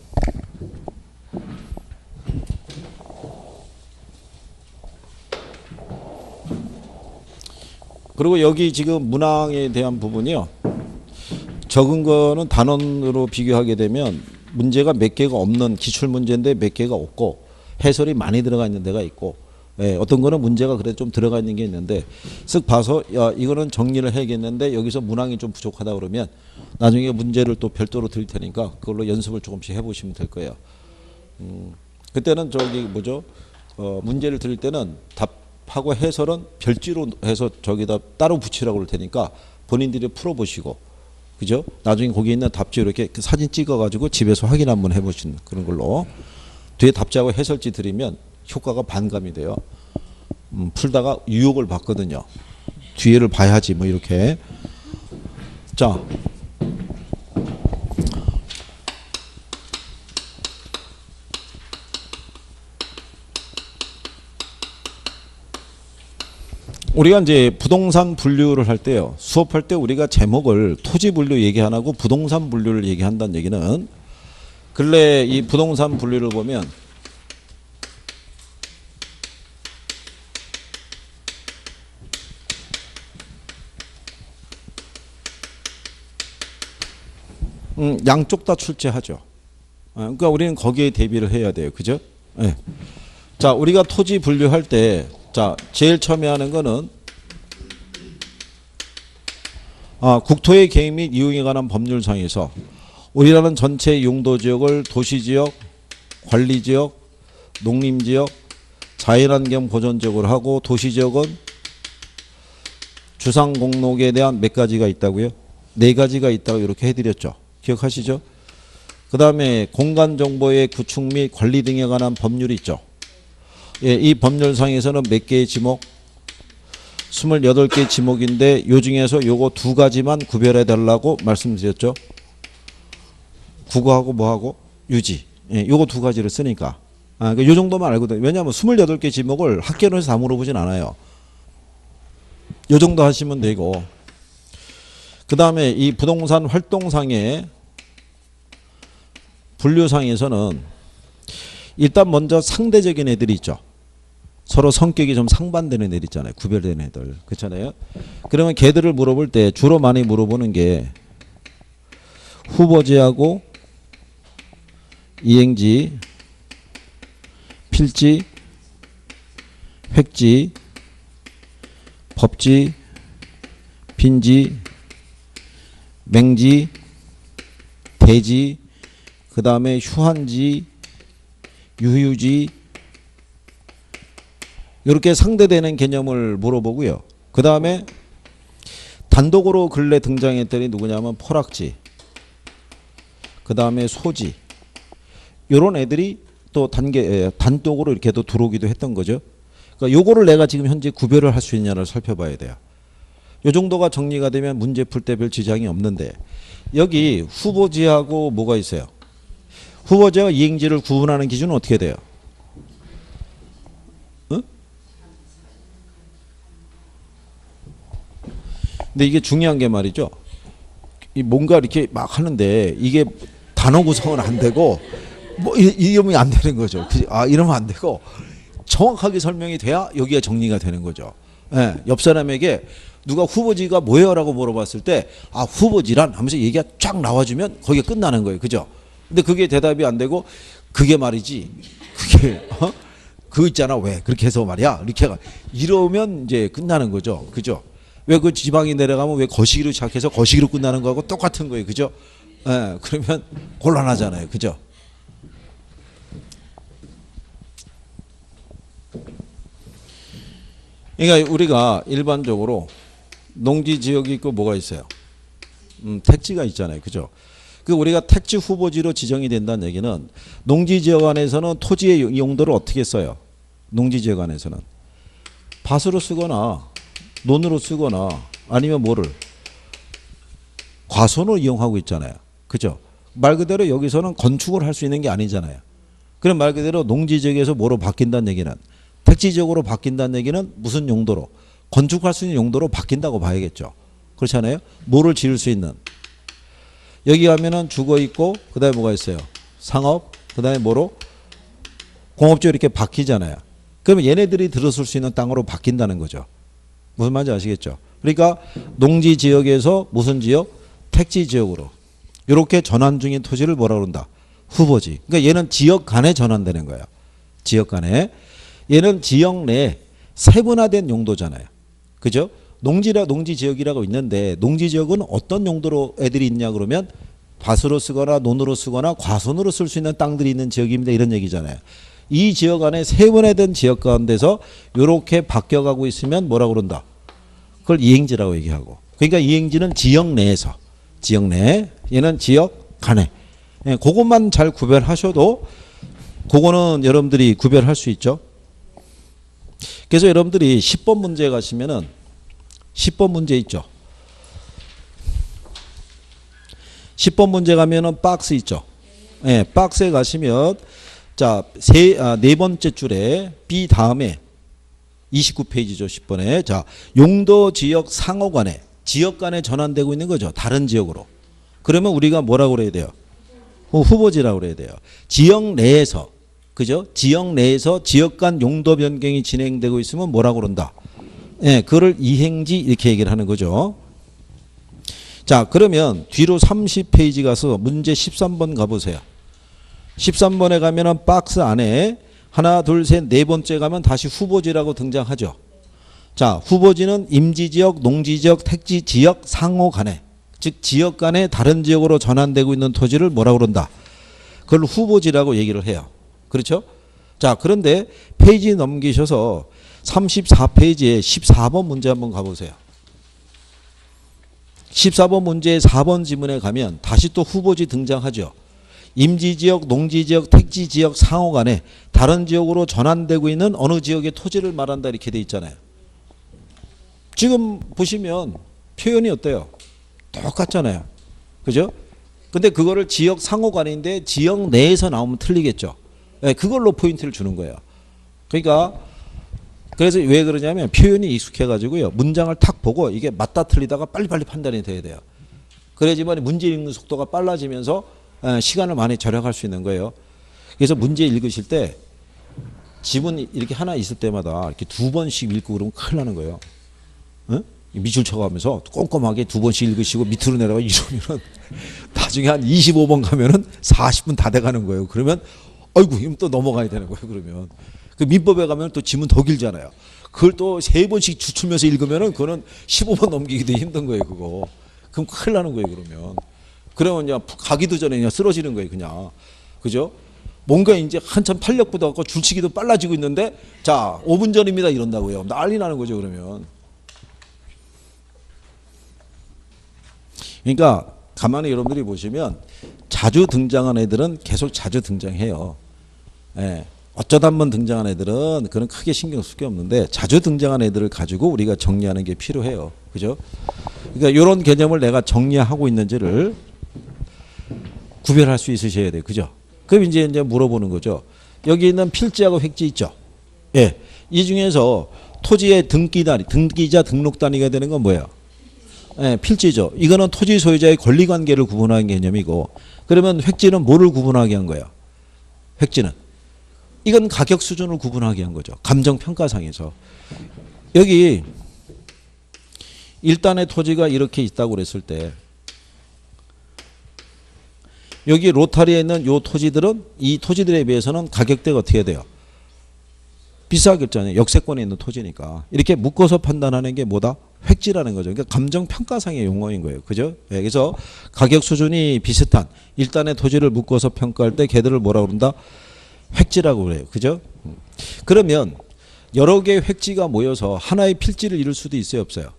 그리고 여기 지금 문항에 대한 부분이요. 적은 거는 단원으로 비교하게 되면 문제가 몇 개가 없는 기출문제인데 몇 개가 없고 해설이 많이 들어가 있는 데가 있고 어떤 거는 문제가 그래도 좀 들어가 있는 게 있는데 쓱 봐서 야 이거는 정리를 해야겠는데 여기서 문항이 좀 부족하다 그러면 나중에 문제를 또 별도로 드릴 테니까 그걸로 연습을 조금씩 해보시면 될 거예요. 그때는 저기 뭐죠? 문제를 드릴 때는 답하고 해설은 별지로 해서 저기다 따로 붙이라고 그럴 테니까 본인들이 풀어보시고 그죠? 나중에 거기 있는 답지 이렇게 사진 찍어가지고 집에서 확인 한번 해보시는 그런 걸로 뒤에 답지하고 해설지 드리면 효과가 반감이 돼요. 풀다가 유혹을 받거든요. 뒤에를 봐야지 뭐 이렇게. 자, 우리가 이제 부동산 분류를 할 때요. 수업할 때 우리가 제목을 토지 분류 얘기 안 하고 부동산 분류를 얘기한다는 얘기는 근래 이 부동산 분류를 보면 양쪽 다 출제하죠. 그러니까 우리는 거기에 대비를 해야 돼요. 그죠? 네. 자, 우리가 토지 분류할 때 자, 제일 처음에 하는 거는 국토의 개입 및 이용에 관한 법률상에서 우리나라는 전체 용도지역을 도시지역, 관리지역, 농림지역, 자연환경 보전지역으로 하고 도시지역은 주상공록에 대한 몇 가지가 있다고요? 4가지가 있다고 이렇게 해드렸죠. 기억하시죠? 그 다음에 공간정보의 구축 및 관리 등에 관한 법률이 있죠. 예, 이 법률상에서는 몇 개의 지목? 28개 지목인데 요 중에서 요거 2가지만 구별해 달라고 말씀드렸죠. 국어하고 뭐하고? 유지. 예, 요거 2가지를 쓰니까. 그러니까 요 정도만 알거든요. 왜냐하면 28개 지목을 학교에서 다 물어보진 않아요. 요 정도 하시면 되고. 그 다음에 이 부동산 활동상의 분류상에서는 일단 먼저 상대적인 애들이 있죠. 서로 성격이 좀 상반되는 애들 있잖아요. 구별되는 애들. 그렇잖아요. 그러면 걔들을 물어볼 때 주로 많이 물어보는 게 후보지하고 이행지, 필지, 획지, 법지, 빈지, 맹지, 대지, 그 다음에 휴한지, 유휴지 이렇게 상대되는 개념을 물어보고요. 그 다음에 단독으로 근래 등장했더니 누구냐면 포락지, 그 다음에 소지 이런 애들이 또 단독으로 이렇게 또 들어오기도 했던 거죠. 그러니까 요거를 내가 지금 현재 구별을 할 수 있냐를 살펴봐야 돼요. 요 정도가 정리가 되면 문제 풀 때 별 지장이 없는데 여기 후보지하고 뭐가 있어요? 후보지와 이행지를 구분하는 기준은 어떻게 돼요? 근데 이게 중요한 게 말이죠. 이 뭔가 이렇게 막 하는데 이게 단어 구성은 안 되고 뭐 이러면 안 되는 거죠. 이러면 안 되고 정확하게 설명이 돼야 여기가 정리가 되는 거죠. 예, 옆 사람에게 누가 후보지가 뭐예요라고 물어봤을 때 후보지란 하면서 얘기가 쫙 나와주면 거기가 끝나는 거예요. 그죠? 근데 그게 대답이 안 되고 그게 말이지 그게 그거 있잖아 왜 그렇게 해서 말이야 이렇게 이러면 이제 끝나는 거죠. 그죠? 왜 그 지방이 내려가면 왜 거시기로 시작해서 거시기로 끝나는 거하고 똑같은 거예요. 그죠? 예, 그러면 곤란하잖아요. 그죠? 그러니까 우리가 일반적으로 농지 지역이 있고 뭐가 있어요? 택지가 있잖아요. 그죠? 그 우리가 택지 후보지로 지정이 된다는 얘기는 농지 지역 안에서는 토지의 용도를 어떻게 써요? 농지 지역 안에서는 밭으로 쓰거나 논으로 쓰거나 아니면 뭐를 과수원으로 이용하고 있잖아요. 그죠? 말 그대로 여기서는 건축을 할 수 있는 게 아니잖아요. 그럼 말 그대로 농지 지역에서 뭐로 바뀐다는 얘기는 택지 지역으로 바뀐다는 얘기는 무슨 용도로? 건축할 수 있는 용도로 바뀐다고 봐야겠죠. 그렇잖아요. 뭐를 지을 수 있는. 여기 가면은 주거 있고 그다음에 뭐가 있어요? 상업 그다음에 뭐로? 공업지역 이렇게 바뀌잖아요. 그러면 얘네들이 들어설 수 있는 땅으로 바뀐다는 거죠. 무슨 말인지 아시겠죠? 그러니까 농지 지역에서 무슨 지역? 택지 지역으로 이렇게 전환 중인 토지를 뭐라 그런다? 후보지. 그러니까 얘는 지역 간에 전환되는 거예요. 지역 간에. 얘는 지역 내 세분화된 용도잖아요. 그죠? 농지 지역이라고 있는데 농지 지역은 어떤 용도로 애들이 있냐 그러면 밭으로 쓰거나 논으로 쓰거나 과수원으로 쓸 수 있는 땅들이 있는 지역입니다. 이런 얘기잖아요. 이 지역 안에 세분화된 지역 가운데서 이렇게 바뀌어가고 있으면 뭐라고 그런다? 그걸 이행지라고 얘기하고. 그러니까 이행지는 지역 내에서 지역 내 얘는 지역 간에 그것만 잘 구별하셔도 그거는 여러분들이 구별할 수 있죠. 그래서 여러분들이 10번 문제 가시면은 10번 문제 있죠. 10번 문제 가면은 박스 있죠. 예, 박스에 가시면 자, 네 번째 줄에 B 다음에 29페이지죠. 10번에. 자, 용도 지역 상호 간에 지역 간에 전환되고 있는 거죠. 다른 지역으로. 그러면 우리가 뭐라고 그래야 돼요? 후보지라고 그래야 돼요. 지역 내에서 그죠? 지역 내에서 지역 간 용도 변경이 진행되고 있으면 뭐라고 그런다? 예, 그거를 이행지 이렇게 얘기를 하는 거죠. 자, 그러면 뒤로 30페이지 가서 문제 13번 가보세요. 13번에 가면은 박스 안에 하나, 둘, 셋, 네 번째 가면 다시 후보지라고 등장하죠. 자, 후보지는 임지지역, 농지지역, 택지지역 상호 간에 즉 지역 간에 다른 지역으로 전환되고 있는 토지를 뭐라고 그런다? 그걸 후보지라고 얘기를 해요. 그렇죠? 자, 그런데 페이지 넘기셔서 34페이지에 14번 문제 한번 가보세요. 14번 문제의 4번 지문에 가면 다시 또 후보지 등장하죠. 임지지역, 농지지역, 택지지역 상호 간에 다른 지역으로 전환되고 있는 어느 지역의 토지를 말한다 이렇게 돼 있잖아요. 지금 보시면 표현이 어때요? 똑같잖아요. 그죠? 근데 그거를 지역 상호 간인데 지역 내에서 나오면 틀리겠죠. 네, 그걸로 포인트를 주는 거예요. 그러니까 그래서 왜 그러냐면 표현이 익숙해가지고요. 문장을 탁 보고 이게 맞다 틀리다가 빨리빨리 판단이 돼야 돼요. 그래야지만 문제 읽는 속도가 빨라지면서 시간을 많이 절약할 수 있는 거예요. 그래서 문제 읽으실 때 지문 이렇게 하나 있을 때마다 이렇게 두 번씩 읽고 그러면 큰일 나는 거예요. 응? 밑줄 쳐가면서 꼼꼼하게 두 번씩 읽으시고 밑으로 내려가 이러면은 나중에 한 25번 가면은 40분 다 돼가는 거예요. 그러면 아이고 이거 또 넘어가야 되는 거예요. 그러면 그 민법에 가면 또 지문 더 길잖아요. 그걸 또 세 번씩 추출면서 읽으면은 그거는 15번 넘기기도 힘든 거예요. 그거. 그럼 큰일 나는 거예요. 그러면 그냥 가기도 전에 그냥 쓰러지는 거예요. 그냥. 그죠? 뭔가 이제 한참 탄력보다 갖고 줄치기도 빨라지고 있는데 자 5분 전입니다 이런다고요. 난리 나는 거죠. 그러면. 그러니까 가만히 여러분들이 보시면 자주 등장한 애들은 계속 자주 등장해요. 예. 어쩌다 한번 등장한 애들은 그런 크게 신경 쓸 게 없는데 자주 등장한 애들을 가지고 우리가 정리하는 게 필요해요. 그죠? 그러니까 이런 개념을 내가 정리하고 있는지를 구별할 수 있으셔야 돼요. 그죠? 그럼 이제 물어보는 거죠. 여기 있는 필지하고 획지 있죠? 예. 이 중에서 토지의 등기자 등록 단위가 되는 건 뭐예요? 예, 필지죠. 이거는 토지 소유자의 권리관계를 구분하는 개념이고, 그러면 획지는 뭐를 구분하게 한 거예요? 획지는 이건 가격 수준을 구분하게 한 거죠. 감정평가상에서. 여기 일단의 토지가 이렇게 있다고 그랬을 때, 여기 로타리에 있는 요 토지들은 이 토지들에 비해서는 가격대가 어떻게 돼요? 비싸겠잖아요. 역세권에 있는 토지니까. 이렇게 묶어서 판단하는 게 뭐다? 획지라는 거죠. 그러니까 감정평가상의 용어인 거예요. 그죠? 네, 그래서 가격 수준이 비슷한 일단의 토지를 묶어서 평가할 때 걔들을 뭐라고 그런다? 획지라고 그래요. 그죠? 그러면 여러 개의 획지가 모여서 하나의 필지를 이룰 수도 있어요, 없어요?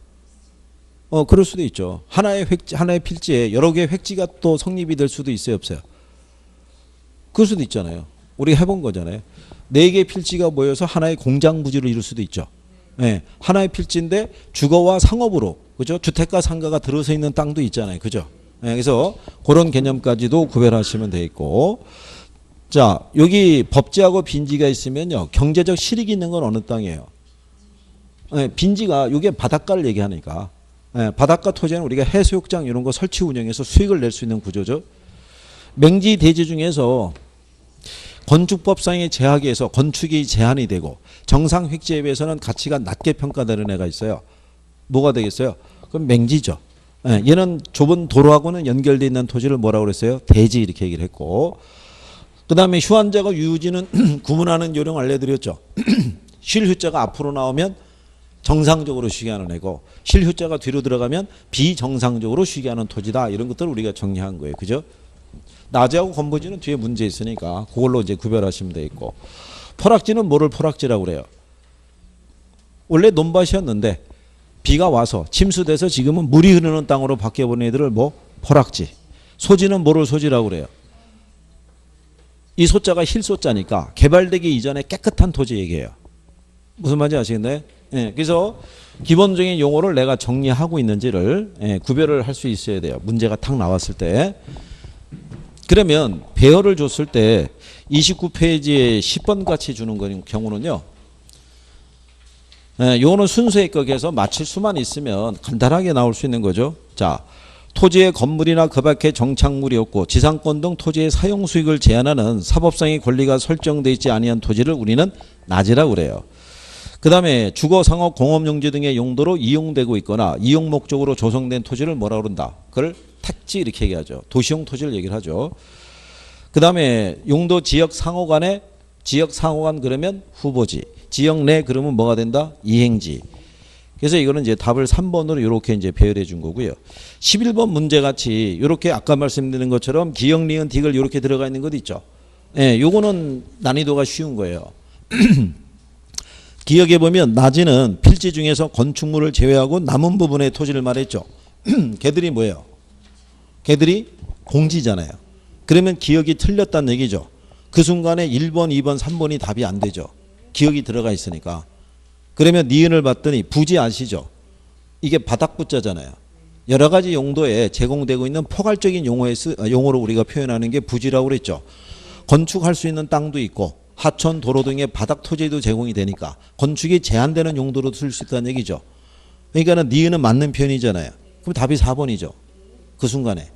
그럴 수도 있죠. 하나의 획지, 하나의 필지에 여러 개의 획지가 또 성립이 될 수도 있어요, 없어요? 그럴 수도 있잖아요. 우리가 해본 거잖아요. 네 개의 필지가 모여서 하나의 공장 부지를 이룰 수도 있죠. 네, 하나의 필지인데 주거와 상업으로, 그죠? 주택과 상가가 들어서 있는 땅도 있잖아요, 그죠? 네, 그래서 그런 개념까지도 구별하시면 되겠고, 자, 여기 법지하고 빈지가 있으면요, 경제적 실익이 있는 건 어느 땅이에요? 네, 빈지가 이게 바닷가를 얘기하니까, 네, 바닷가 토지는 우리가 해수욕장 이런 거 설치 운영해서 수익을 낼 수 있는 구조죠. 맹지 대지 중에서 건축법상의 제약에 의해서 건축이 제한이 되고 정상 획지에 비해서는 가치가 낮게 평가되는 애가 있어요. 뭐가 되겠어요? 그럼 맹지죠. 예, 얘는 좁은 도로하고는 연결되어 있는 토지를 뭐라고 그랬어요? 대지 이렇게 얘기를 했고, 그 다음에 휴한자가 유유지는 구분하는 요령 알려드렸죠. 실휴자가 앞으로 나오면 정상적으로 쉬게 하는 애고 실휴자가 뒤로 들어가면 비정상적으로 쉬게 하는 토지다. 이런 것들을 우리가 정리한 거예요. 그죠? 낮지하고 건부지는 뒤에 문제 있으니까 그걸로 이제 구별하시면 되겠고, 포락지는 뭐를 포락지라고 그래요? 원래 논밭이었는데 비가 와서 침수돼서 지금은 물이 흐르는 땅으로 바뀌어버린 애들을 뭐 포락지. 소지는 뭐를 소지라고 그래요? 이 소자가 힐소자니까 개발되기 이전에 깨끗한 토지 얘기해요. 무슨 말인지 아시겠나요? 예, 그래서 기본적인 용어를 내가 정리하고 있는지를 구별을 할 수 있어야 돼요. 문제가 탁 나왔을 때. 그러면 배열을 줬을 때 29페이지에 10번 같이 주는 경우는요, 요거는 순서 입각해서 맞출 수만 있으면 간단하게 나올 수 있는 거죠. 자, 토지의 건물이나 그 밖에 정착물이 없고 지상권 등 토지의 사용 수익을 제한하는 사법상의 권리가 설정되어 있지 아니한 토지를 우리는 낮이라고 그래요. 그 다음에 주거, 상업, 공업용지 등의 용도로 이용되고 있거나 이용 목적으로 조성된 토지를 뭐라고 그런다? 그걸 택지 이렇게 얘기하죠. 도시용 토지를 얘기를 하죠. 그 다음에 용도 지역 상호간에, 지역 상호간 그러면 후보지, 지역 내 그러면 뭐가 된다? 이행지. 그래서 이거는 이제 답을 3번으로 이렇게 이제 배열해 준 거고요. 11번 문제 같이 이렇게 아까 말씀드린 것처럼 기역, 리은, 디귿 이렇게 들어가 있는 것 있죠. 예, 요거는 난이도가 쉬운 거예요. 기역에 보면 낮이는 필지 중에서 건축물을 제외하고 남은 부분의 토지를 말했죠. 걔들이 뭐예요? 걔들이 공지잖아요. 그러면 기역이 틀렸다는 얘기죠. 그 순간에 1번, 2번, 3번이 답이 안 되죠. 기역이 들어가 있으니까. 그러면 니은을 봤더니 부지 아시죠? 이게 바닥부자잖아요. 여러 가지 용도에 제공되고 있는 포괄적인 용어로 우리가 표현하는 게 부지라고 그랬죠. 건축할 수 있는 땅도 있고 하천, 도로 등의 바닥 토지도 제공이 되니까 건축이 제한되는 용도로 쓸 수 있다는 얘기죠. 그러니까는 니은은 맞는 표현이잖아요. 그럼 답이 4번이죠. 그 순간에.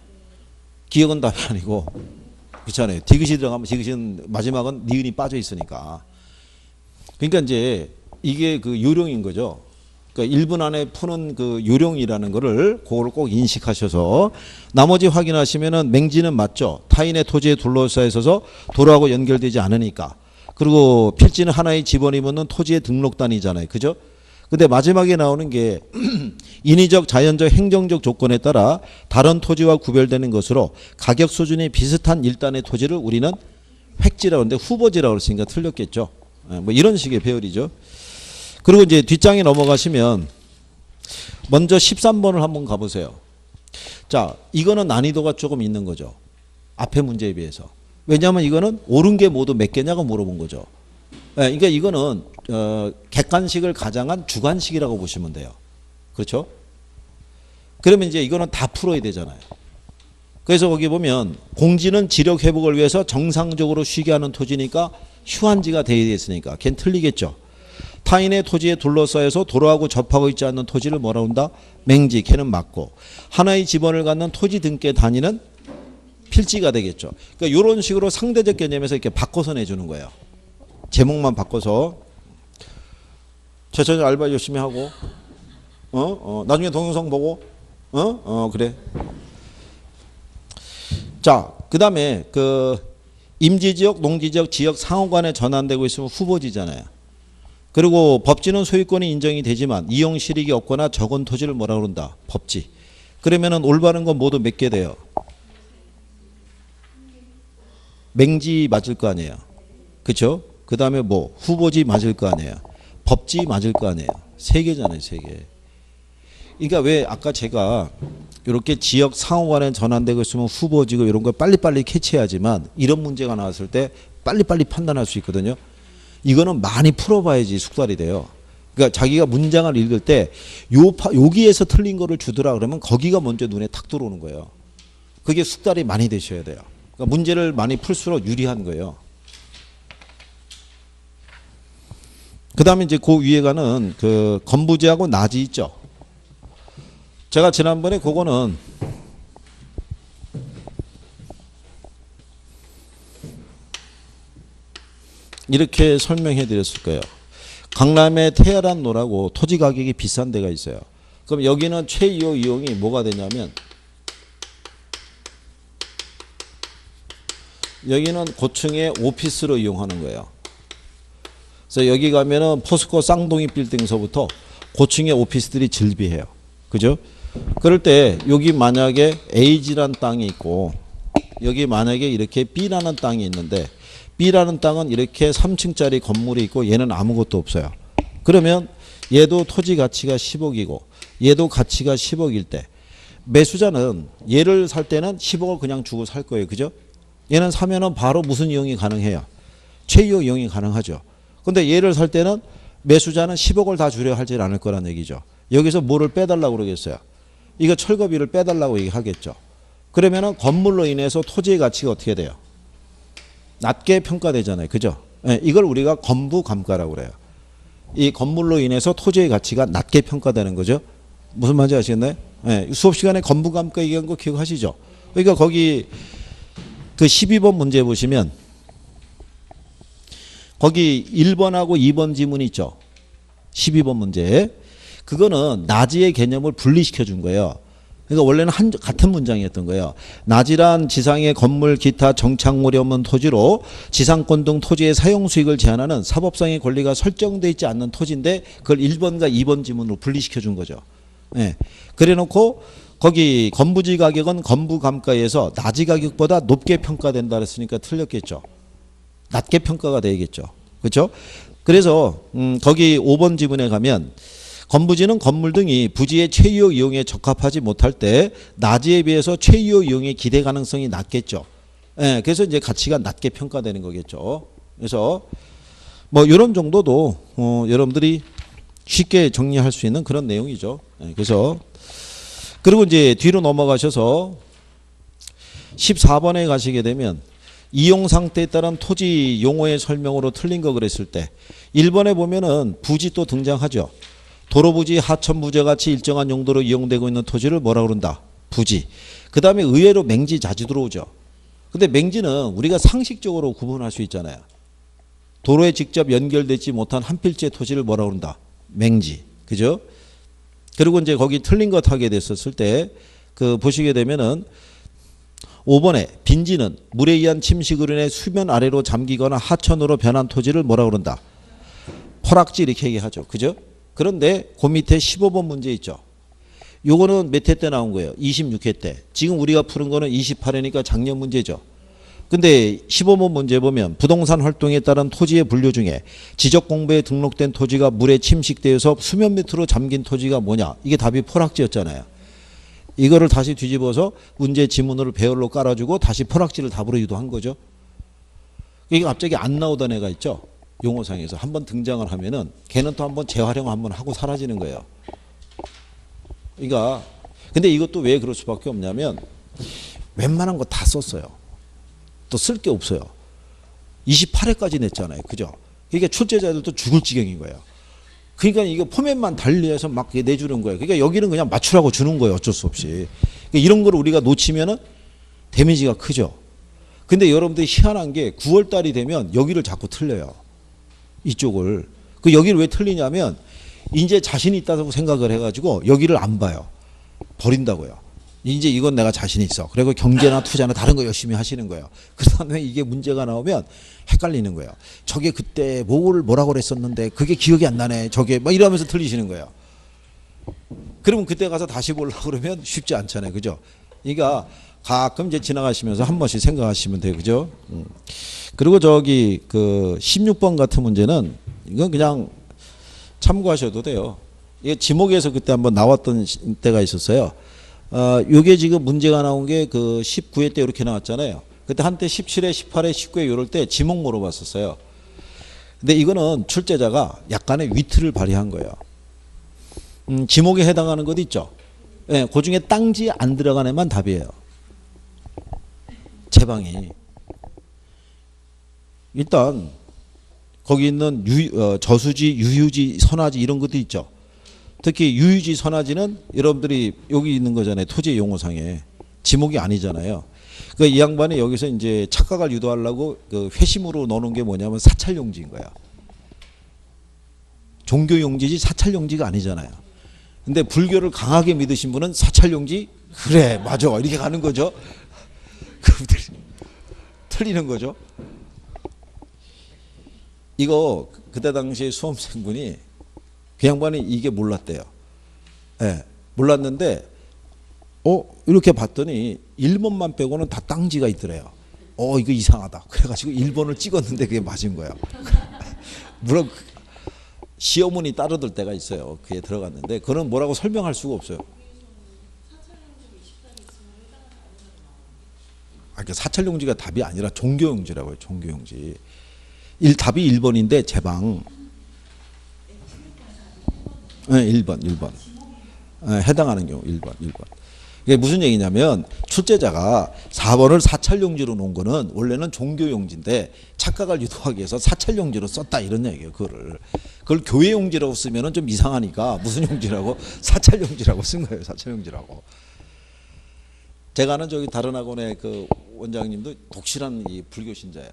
기억은 답이 아니고, 그렇잖아요. 디귿이 들어가면 디귿은 마지막은 니은이 빠져 있으니까. 그러니까 이제 이게 그 요령인 거죠. 그러니까 1분 안에 푸는 그 요령이라는 거를 그걸 꼭 인식하셔서 나머지 확인하시면은 맹지는 맞죠. 타인의 토지에 둘러싸여 있어서 도로하고 연결되지 않으니까. 그리고 필지는 하나의 집원이면 토지의 등록단이잖아요. 그죠? 근데 마지막에 나오는 게 인위적, 자연적, 행정적 조건에 따라 다른 토지와 구별되는 것으로 가격 수준이 비슷한 일단의 토지를 우리는 획지라고 하는데 후보지라고 했으니까 틀렸겠죠. 뭐 이런 식의 배열이죠. 그리고 이제 뒷장에 넘어가시면 먼저 13번을 한번 가보세요. 자, 이거는 난이도가 조금 있는 거죠. 앞에 문제에 비해서. 왜냐하면 이거는 옳은 게 모두 몇 개냐고 물어본 거죠. 그러니까 이거는 객관식을 가장한 주관식이라고 보시면 돼요. 그렇죠? 그러면 이제 이거는 다 풀어야 되잖아요. 그래서 거기 보면 공지는 지력 회복을 위해서 정상적으로 쉬게 하는 토지니까 휴한지가 되어 있으니까 걔는 틀리겠죠. 타인의 토지에 둘러싸여서 도로하고 접하고 있지 않는 토지를 뭐라 한다? 맹지, 걔는 맞고. 하나의 지번을 갖는 토지 등께 다니는 필지가 되겠죠. 그러니까 이런 식으로 상대적 개념에서 이렇게 바꿔서 내주는 거예요. 제목만 바꿔서. 천천히 알바 열심히 하고, 나중에 동영상 보고, 그래. 자, 그 다음에 임지지역, 농지지역, 지역 상호간에 전환되고 있으면 후보지잖아요. 그리고 법지는 소유권이 인정이 되지만 이용 실익이 없거나 적은 토지를 뭐라 그런다? 법지. 그러면은 올바른 건 모두 몇 개 돼요? 맹지 맞을 거 아니에요. 그렇죠? 그 다음에 뭐 후보지 맞을 거 아니에요. 법지 맞을 거 아니에요. 3개잖아요. 3개. 그러니까 왜 아까 제가 이렇게 지역 상호간에 전환되고 있으면 후보지고 이런 거 빨리빨리 캐치해야지만 이런 문제가 나왔을 때 빨리빨리 판단할 수 있거든요. 이거는 많이 풀어봐야지 숙달이 돼요. 그러니까 자기가 문장을 읽을 때 여기에서 틀린 거를 주더라 그러면 거기가 먼저 눈에 탁 들어오는 거예요. 그게 숙달이 많이 되셔야 돼요. 그러니까 문제를 많이 풀수록 유리한 거예요. 그 다음에 이제 그 위에 가는 건부지하고 나지 있죠. 제가 지난번에 그거는 이렇게 설명해 드렸을 거예요. 강남에 테헤란로라고 토지 가격이 비싼 데가 있어요. 그럼 여기는 최이호 이용이 뭐가 되냐면 여기는 고층의 오피스로 이용하는 거예요. 그래서 여기 가면은 포스코 쌍둥이 빌딩서부터 고층의 오피스들이 즐비해요. 그죠? 그럴 때 여기 만약에 A지라는 땅이 있고 여기 만약에 이렇게 B라는 땅이 있는데 B라는 땅은 이렇게 3층짜리 건물이 있고 얘는 아무것도 없어요. 그러면 얘도 토지 가치가 10억이고 얘도 가치가 10억일 때 매수자는 얘를 살 때는 10억을 그냥 주고 살 거예요. 그죠? 얘는 사면은 바로 무슨 이용이 가능해요? 최이호 이용이 가능하죠. 근데 얘를 살 때는 매수자는 10억을 다 주려 하질 않을 거란 얘기죠. 여기서 뭐를 빼달라고 그러겠어요? 이거 철거비를 빼달라고 얘기하겠죠. 그러면은 건물로 인해서 토지의 가치가 어떻게 돼요? 낮게 평가되잖아요. 그죠? 네, 이걸 우리가 건부감가라고 그래요. 이 건물로 인해서 토지의 가치가 낮게 평가되는 거죠. 무슨 말인지 아시겠나요? 네, 수업 시간에 건부감가 얘기한 거 기억하시죠? 그러니까 거기 12번 문제 보시면 거기 1번하고 2번 지문이 있죠. 12번 문제. 그거는 나지의 개념을 분리시켜 준 거예요. 그러니까 원래는 같은 문장이었던 거예요. 나지란 지상의 건물 기타 정착물이 없는 토지로 지상권 등 토지의 사용 수익을 제한하는 사법상의 권리가 설정되어 있지 않는 토지인데 그걸 1번과 2번 지문으로 분리시켜 준 거죠. 네. 그래 놓고 거기 건부지 가격은 건부감가에서 나지 가격보다 높게 평가된다 그랬으니까 틀렸겠죠. 낮게 평가가 되겠죠. 그렇죠? 그래서 거기 5번 지문에 가면 건부지는 건물 등이 부지의 최이호 이용에 적합하지 못할 때 나지에 비해서 최이호 이용의 기대 가능성이 낮겠죠. 예, 그래서 이제 가치가 낮게 평가되는 거겠죠. 그래서 뭐 이런 정도도 여러분들이 쉽게 정리할 수 있는 그런 내용이죠. 예, 그래서 그리고 이제 뒤로 넘어가셔서 14번에 가시게 되면 이용 상태에 따른 토지 용어의 설명으로 틀린 거 그랬을 때 1번에 보면은 부지 또 등장하죠. 도로부지, 하천부지 같이 일정한 용도로 이용되고 있는 토지를 뭐라 그런다? 부지. 그 다음에 의외로 맹지 자주 들어오죠. 근데 맹지는 우리가 상식적으로 구분할 수 있잖아요. 도로에 직접 연결되지 못한 한 필지의 토지를 뭐라 그런다? 맹지. 그죠? 그리고 이제 거기 틀린 것 하게 됐었을 때 보시게 되면은 5번에 빈지는 물에 의한 침식으로 인해 수면 아래로 잠기거나 하천으로 변한 토지를 뭐라 그런다? 포락지 이렇게 얘기하죠. 그죠? 그런데 그 밑에 15번 문제 있죠. 요거는 몇 회 때 나온 거예요? 26회 때. 지금 우리가 푸는 거는 28회니까 작년 문제죠. 근데 15번 문제 보면 부동산 활동에 따른 토지의 분류 중에 지적 공부에 등록된 토지가 물에 침식되어서 수면 밑으로 잠긴 토지가 뭐냐? 이게 답이 포락지였잖아요. 이거를 다시 뒤집어서 문제 지문으로 배열로 깔아주고 다시 포락지를 답으로 유도한 거죠. 이게 갑자기 안 나오던 애가 있죠. 용어상에서 한번 등장을 하면은 걔는 또 한번 재활용 한번 하고 사라지는 거예요. 그러니까 근데 이것도 왜 그럴 수밖에 없냐면 웬만한 거 다 썼어요. 또 쓸 게 없어요. 28회까지 냈잖아요. 그죠? 그러니까 출제자들도 죽을 지경인 거예요. 그러니까 이게 포맷만 달리해서 막 내주는 거예요. 그러니까 여기는 그냥 맞추라고 주는 거예요. 어쩔 수 없이. 그러니까 이런 걸 우리가 놓치면은 데미지가 크죠. 근데 여러분들이 희한한 게 9월 달이 되면 여기를 자꾸 틀려요. 이쪽을. 그 여기를 왜 틀리냐면 이제 자신 있다고 생각을 해가지고 여기를 안 봐요. 버린다고요. 이제 이건 내가 자신 있어. 그리고 경제나 투자나 다른 거 열심히 하시는 거예요. 그다음에 이게 문제가 나오면 헷갈리는 거예요. 저게 그때 뭐라고 그랬었는데 그게 기억이 안 나네. 저게 막 이러면서 틀리시는 거예요. 그러면 그때 가서 다시 보려고 그러면 쉽지 않잖아요. 그죠? 그러니까 가끔 이제 지나가시면서 한 번씩 생각하시면 돼요. 그죠? 그리고 저기 그 16번 같은 문제는 이건 그냥 참고하셔도 돼요. 이게 지목에서 그때 한번 나왔던 때가 있었어요. 요게 지금 문제가 나온 게 그 19회 때 이렇게 나왔잖아요. 그때 한때 17회, 18회, 19회 이럴 때 지목 물어봤었어요. 근데 이거는 출제자가 약간의 위트를 발휘한 거예요. 지목에 해당하는 것 있죠. 예, 그 중에 땅지 안 들어간 애만 답이에요. 제방이. 일단 거기 있는 저수지, 유유지, 선화지 이런 것도 있죠. 특히 유유지, 선화지는 여러분들이 여기 있는 거잖아요. 토지 용어상에. 지목이 아니잖아요. 그러니까 이 양반이 여기서 이제 착각을 유도하려고 그 회심으로 넣는 게 뭐냐면 사찰용지인 거야. 종교용지지 사찰용지가 아니잖아요. 근데 불교를 강하게 믿으신 분은 사찰용지? 그래, 맞아. 이렇게 가는 거죠. 그분들이 틀리는 거죠. 이거 그때 당시에 수험생분이 그 양반이 이게 몰랐대요. 예, 몰랐는데 이렇게 봤더니 1번만 빼고는 다 땅지가 있더래요. 이거 이상하다. 그래가지고 1번을 찍었는데 그게 맞은 거예요. 물론 시어머니 따르들 때가 있어요. 그게 들어갔는데 그건 뭐라고 설명할 수가 없어요. 그러니까 사찰용지가 답이 아니라 종교용지라고요. 종교용지. 답이 1번인데 제방. 네, 1번. 해당하는 경우 1번. 이게 무슨 얘기냐면 출제자가 4번을 사찰용지로 놓은 거는 원래는 종교용지인데 착각을 유도하기 위해서 사찰용지로 썼다 이런 얘기예요. 그걸 교회용지라고 쓰면은 좀 이상하니까 무슨 용지라고 사찰용지라고 쓴 거예요. 사찰용지라고. 제가 아는 저기 다른 학원의 그 원장님도 독실한 이 불교 신자예요.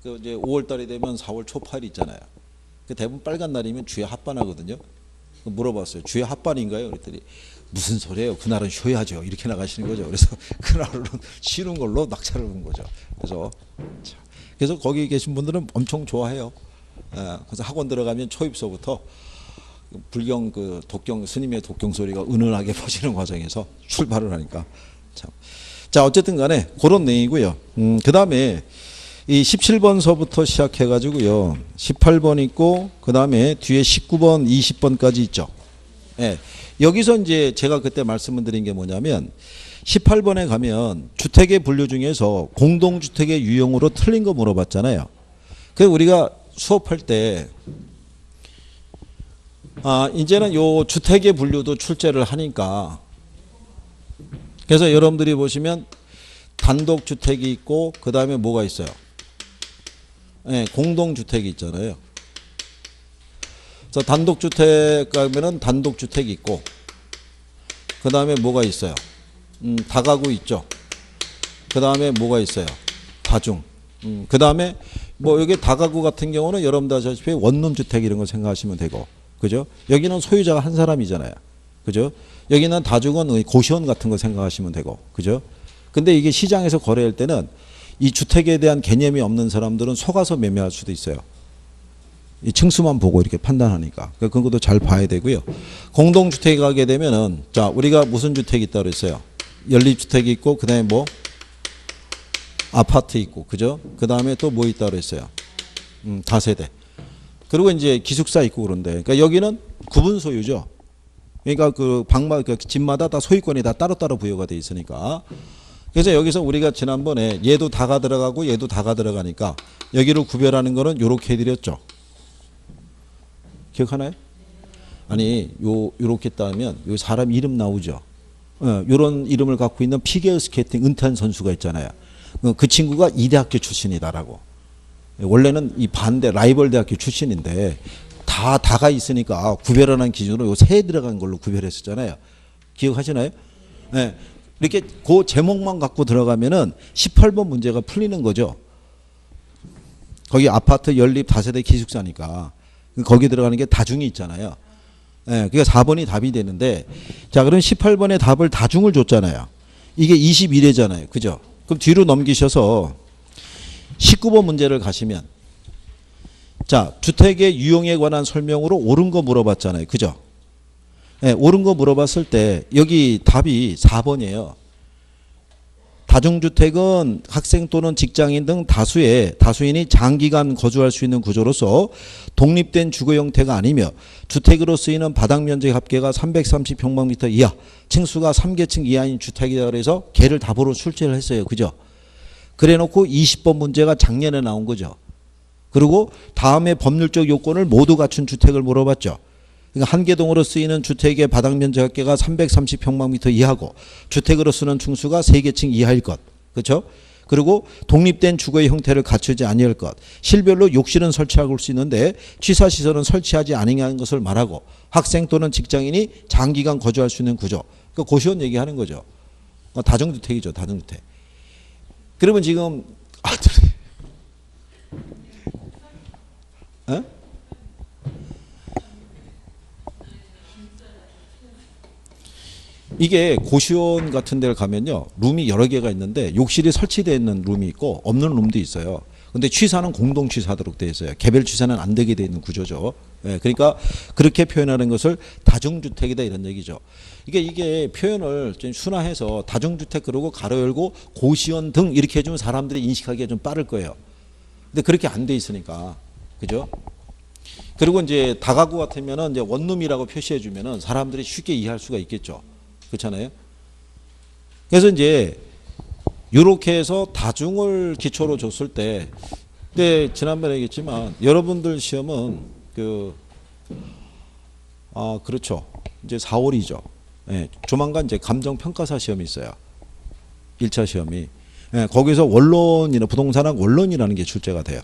그 이제 5월 달이 되면 4월 초파일 있잖아요. 그 대부분 빨간 날이면 주에 합반하거든요. 물어봤어요. 주에 합반인가요? 그랬더니 무슨 소리예요? 그날은 쉬어야죠. 이렇게 나가시는 거죠. 그래서 그날은 쉬는 걸로 낙찰을 본 거죠. 그래서 거기 계신 분들은 엄청 좋아해요. 그래서 학원 들어가면 초입서부터 불경 그 독경 스님의 독경 소리가 은은하게 퍼지는 과정에서 출발을 하니까 참. 자, 어쨌든 간에 그런 내용이고요. 그다음에 이 17번서부터 시작해 가지고요. 18번 있고 그다음에 뒤에 19번, 20번까지 있죠. 예. 여기서 이제 제가 그때 말씀을 드린 게 뭐냐면 18번에 가면 주택의 분류 중에서 공동주택의 유형으로 틀린 거 물어봤잖아요. 그래서 우리가 수업할 때 이제는 요 주택의 분류도 출제를 하니까 그래서 여러분들이 보시면 단독주택이 있고 그 다음에 뭐가 있어요? 네, 공동주택이 있잖아요. 그래서 단독주택 가면은 단독주택이 있고 그 다음에 뭐가 있어요? 다가구 있죠. 그 다음에 뭐가 있어요? 다중. 그 다음에 뭐 여기 다가구 같은 경우는 여러분들 아시다시피 원룸주택 이런 거 생각하시면 되고 그죠? 여기는 소유자가 한 사람이잖아요. 그죠? 여기는 다중은 고시원 같은 거 생각하시면 되고 그죠? 근데 이게 시장에서 거래할 때는 이 주택에 대한 개념이 없는 사람들은 속아서 매매할 수도 있어요. 이 층수만 보고 이렇게 판단하니까. 그런 것도 잘 봐야 되고요. 공동주택에 가게 되면은 자, 우리가 무슨 주택이 있다고 그랬어요? 연립주택이 있고 그다음에 뭐 아파트 있고 그죠? 그다음에 또 뭐 있다고 그랬어요? 다세대. 그리고 이제 기숙사 있고 그런데 그러니까 여기는 구분 소유죠. 그러니까 그 집마다 다 소유권이 다 따로따로 부여가 돼 있으니까. 그래서 여기서 우리가 지난번에 얘도 다가 들어가고 얘도 다가 들어가니까 여기를 구별하는 거는 요렇게 해드렸죠. 기억하나요? 아니 요렇게 따면 요 사람 이름 나오죠. 요런 이름을 갖고 있는 피겨 스케이팅 은퇴한 선수가 있잖아요. 그 친구가 이 대학교 출신이다라고. 원래는 이 반대 라이벌 대학교 출신인데 다가 있으니까 구별하는 기준으로 요 세 들어간 걸로 구별했었잖아요. 기억하시나요? 네. 이렇게 그 제목만 갖고 들어가면은 18번 문제가 풀리는 거죠. 거기 아파트 연립 다세대 기숙사니까 거기 들어가는 게 다중이 있잖아요. 네. 그러니까 4번이 답이 되는데 자, 그럼 18번의 답을 다중을 줬잖아요. 이게 21회잖아요. 그죠? 그럼 뒤로 넘기셔서 19번 문제를 가시면 자, 주택의 유형에 관한 설명으로 옳은 거 물어봤잖아요. 그죠? 네, 옳은 거 물어봤을 때 여기 답이 4번이에요. 다중주택은 학생 또는 직장인 등 다수인이 장기간 거주할 수 있는 구조로서 독립된 주거 형태가 아니며 주택으로 쓰이는 바닥 면적 합계가 330평방미터 이하, 층수가 3계층 이하인 주택이다 그래서 걔를 답으로 출제를 했어요. 그죠? 그래 놓고 20번 문제가 작년에 나온 거죠. 그리고 다음에 법률적 요건을 모두 갖춘 주택을 물어봤죠. 그러니까 한 개동으로 쓰이는 주택의 바닥 면적 합계가 330평방미터 이하고 주택으로 쓰는 층수가 3계층 이하일 것. 그렇죠? 그리고 독립된 주거의 형태를 갖추지 아니할 것. 실별로 욕실은 설치할 수 있는데 취사시설은 설치하지 아니하는 것을 말하고 학생 또는 직장인이 장기간 거주할 수 있는 구조. 그러니까 고시원 얘기하는 거죠. 다중주택이죠. 다중주택. 그러면 지금 에? 이게 고시원 같은 데를 가면요. 룸이 여러 개가 있는데 욕실이 설치되어 있는 룸이 있고 없는 룸도 있어요. 근데 취사는 공동 취사하도록 되어 있어요. 개별 취사는 안 되게 되어 있는 구조죠. 예, 그러니까 그렇게 표현하는 것을 다중주택이다 이런 얘기죠. 이게 표현을 좀 순화해서 다중주택 그러고 가로 열고 고시원 등 이렇게 해주면 사람들이 인식하기가 좀 빠를 거예요. 근데 그렇게 안 돼 있으니까. 그죠? 그리고 이제 다가구 같으면은 이제 원룸이라고 표시해 주면은 사람들이 쉽게 이해할 수가 있겠죠. 그렇잖아요. 그래서 이제 이렇게 해서 다중을 기초로 줬을 때, 근데 지난번에 얘기했지만 여러분들 시험은 그렇죠. 이제 4월이죠. 예, 조만간 이제 감정평가사 시험이 있어요. 1차 시험이. 예, 거기서 원론이나 부동산학 원론이라는 게 출제가 돼요.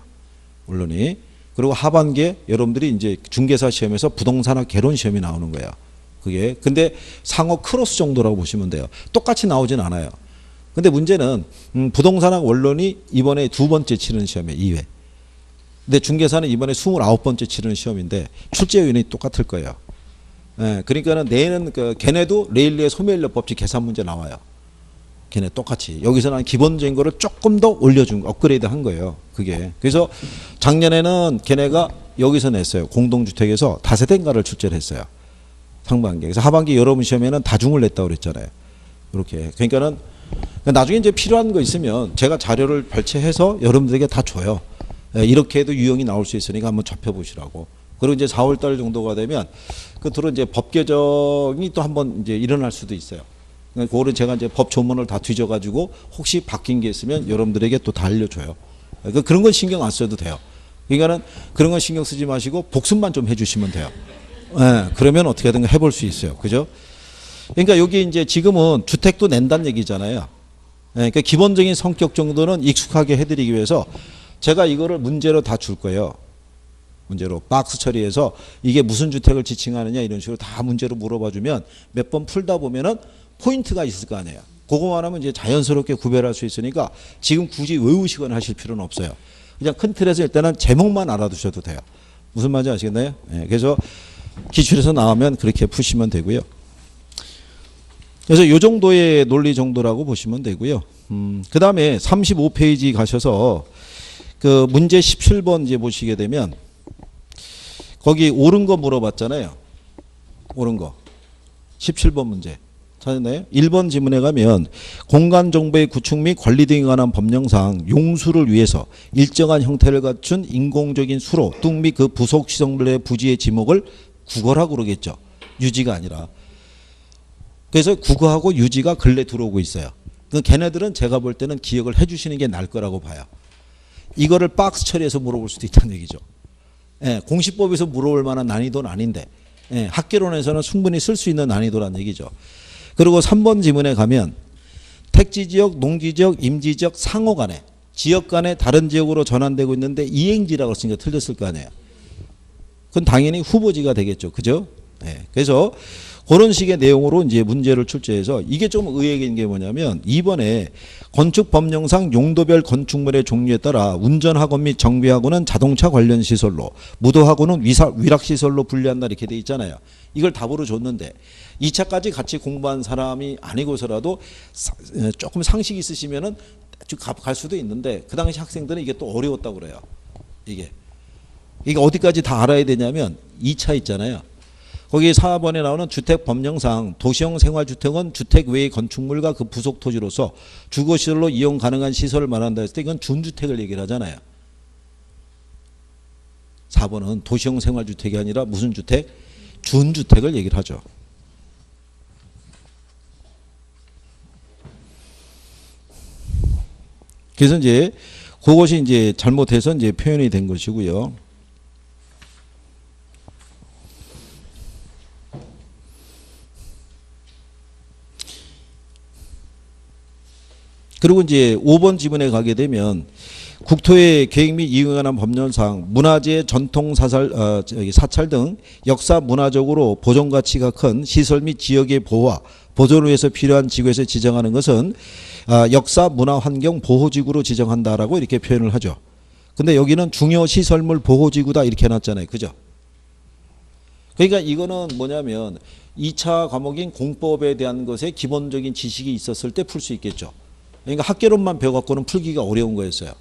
원론이. 그리고 하반기에 여러분들이 이제 중개사 시험에서 부동산학 개론 시험이 나오는 거예요. 그게. 근데 상호 크로스 정도라고 보시면 돼요. 똑같이 나오진 않아요. 근데 문제는 부동산학 원론이 이번에 2번째 치르는 시험이에요. 2회. 근데 중개사는 이번에 29번째 치르는 시험인데 출제 요인이 똑같을 거예요. 예, 그러니까는 내는 걔네도 레일리의 소멸력 법칙 계산 문제 나와요. 걔네 똑같이. 여기서는 기본적인 거를 조금 더 올려준, 업그레이드 한 거예요. 그게. 그래서 작년에는 걔네가 여기서 냈어요. 공동주택에서 다세대인가를 출제를 했어요. 상반기. 그래서 하반기 여러분 시험에는 다중을 냈다고 그랬잖아요. 이렇게. 그러니까는 나중에 이제 필요한 거 있으면 제가 자료를 발췌해서 여러분들에게 다 줘요. 이렇게 해도 유형이 나올 수 있으니까 한번 접해보시라고. 그리고 이제 4월 달 정도가 되면 끝으로 이제 법 개정이 또 한번 이제 일어날 수도 있어요. 그거를 제가 이제 법 조문을 다 뒤져가지고 혹시 바뀐 게 있으면 여러분들에게 또 다 알려줘요. 그런 건 신경 안 써도 돼요. 그러니까는 그런 건 신경 쓰지 마시고 복습만 좀 해주시면 돼요. 예, 그러면 어떻게든 해볼 수 있어요. 그죠? 그러니까 여기 이제 지금은 주택도 낸다는 얘기잖아요. 예, 그러니까 기본적인 성격 정도는 익숙하게 해드리기 위해서 제가 이거를 문제로 다 줄 거예요. 문제로 박스 처리해서 이게 무슨 주택을 지칭하느냐 이런 식으로 다 문제로 물어봐주면 몇 번 풀다 보면은 포인트가 있을 거 아니에요. 그거만 하면 이제 자연스럽게 구별할 수 있으니까 지금 굳이 외우시거나 하실 필요는 없어요. 그냥 큰 틀에서 일단은 제목만 알아두셔도 돼요. 무슨 말인지 아시겠나요? 예, 그래서 기출에서 나오면 그렇게 푸시면 되고요. 그래서 이 정도의 논리 정도라고 보시면 되고요. 그 다음에 35페이지 가셔서 그 문제 17번 이제 보시게 되면 거기 옳은 거 물어봤잖아요. 옳은 거. 17번 문제. 찾았나요? 1번 지문에 가면 공간정보의 구축 및 관리 등에 관한 법령상 용수를 위해서 일정한 형태를 갖춘 인공적인 수로 뚝 및 그 부속 시설물의 부지의 지목을 국어라고 그러겠죠. 유지가 아니라. 그래서 국어하고 유지가 근래 들어오고 있어요. 그 걔네들은 제가 볼 때는 기억을 해 주시는 게 나을 거라고 봐요. 이거를 박스 처리해서 물어볼 수도 있다는 얘기죠. 예, 공시법에서 물어볼 만한 난이도는 아닌데 예, 학계론에서는 충분히 쓸 수 있는 난이도란 얘기죠. 그리고 3번 지문에 가면 택지지역, 농지지역, 임지지역 상호 간에 지역 간에 다른 지역으로 전환되고 있는데 이행지라고 했으니까 틀렸을 거 아니에요. 그건 당연히 후보지가 되겠죠. 그죠? 네. 그래서 그런 식의 내용으로 이제 문제를 출제해서 이게 좀 의외인 게 뭐냐면 이번에 건축법령상 용도별 건축물의 종류에 따라 운전학원 및 정비학원은 자동차 관련 시설로, 무도학원은 위락시설로 분류한다 이렇게 돼 있잖아요. 이걸 답으로 줬는데 2차까지 같이 공부한 사람이 아니고서라도 조금 상식이 있으시면은 갈 수도 있는데 그 당시 학생들은 이게 또 어려웠다고 그래요. 이게 어디까지 다 알아야 되냐면 2차 있잖아요. 거기 4번에 나오는 주택법령상 도시형 생활주택은 주택 외의 건축물과 그 부속 토지로서 주거시설로 이용 가능한 시설을 말한다 했을 때 이건 준주택을 얘기를 하잖아요. 4번은 도시형 생활주택이 아니라 무슨 주택? 준주택을 얘기를 하죠. 그래서 이제 그것이 이제 잘못해서 이제 표현이 된 것이고요. 그리고 이제 5번 지문에 가게 되면 국토의 계획 및 이용에 관한 법령상 문화재, 전통 사찰 등 역사 문화적으로 보존 가치가 큰 시설 및 지역의 보호와 보존을 위해서 필요한 지구에서 지정하는 것은 역사 문화 환경 보호지구로 지정한다라고 이렇게 표현을 하죠. 근데 여기는 중요 시설물 보호지구다 이렇게 해놨잖아요. 그죠? 그러니까 이거는 뭐냐면 2차 과목인 공법에 대한 것에 기본적인 지식이 있었을 때 풀 수 있겠죠. 그러니까 학개론만 배워갖고는 풀기가 어려운 거였어요.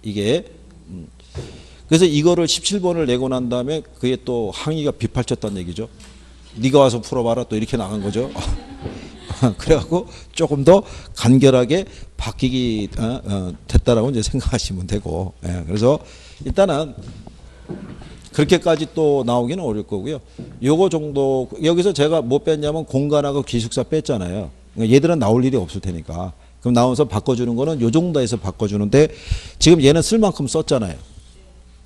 이게. 그래서 이거를 17번을 내고 난 다음에 그게 또 항의가 빗발쳤다는 얘기죠. 네가 와서 풀어봐라 또 이렇게 나간 거죠. 그래갖고 조금 더 간결하게 바뀌기 됐다라고 이제 생각하시면 되고. 예, 그래서 일단은 그렇게까지 또 나오기는 어려울 거고요. 요거 정도 여기서 제가 뭐 뺐냐면 공간하고 기숙사 뺐잖아요. 그러니까 얘들은 나올 일이 없을 테니까. 그럼 나와서 바꿔주는 거는 요 정도에서 바꿔주는데 지금 얘는 쓸 만큼 썼잖아요.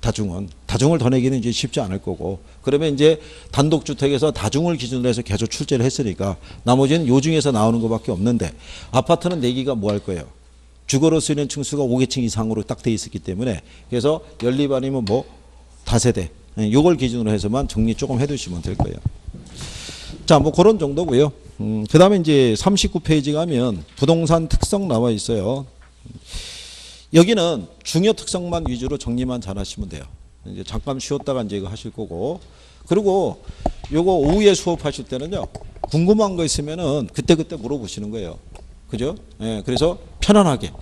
다중을 더 내기는 이제 쉽지 않을 거고. 그러면 이제 단독주택에서 다중을 기준으로 해서 계속 출제를 했으니까 나머지는 요 중에서 나오는 것밖에 없는데 아파트는 내기가 뭐 할 거예요. 주거로 쓰이는 층수가 5계층 이상으로 딱 돼 있었기 때문에 그래서 연립 아니면 뭐 다세대 요걸 기준으로 해서만 정리 조금 해두시면 될 거예요. 자, 뭐 그런 정도고요. 그 다음에 이제 39페이지 가면 부동산 특성 나와 있어요. 여기는 중요 특성만 위주로 정리만 잘 하시면 돼요. 이제 잠깐 쉬었다가 이제 이거 하실 거고. 그리고 요거 오후에 수업하실 때는요. 궁금한 거 있으면은 그때그때 물어보시는 거예요. 그죠? 예, 그래서 편안하게.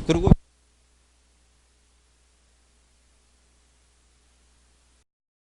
그리고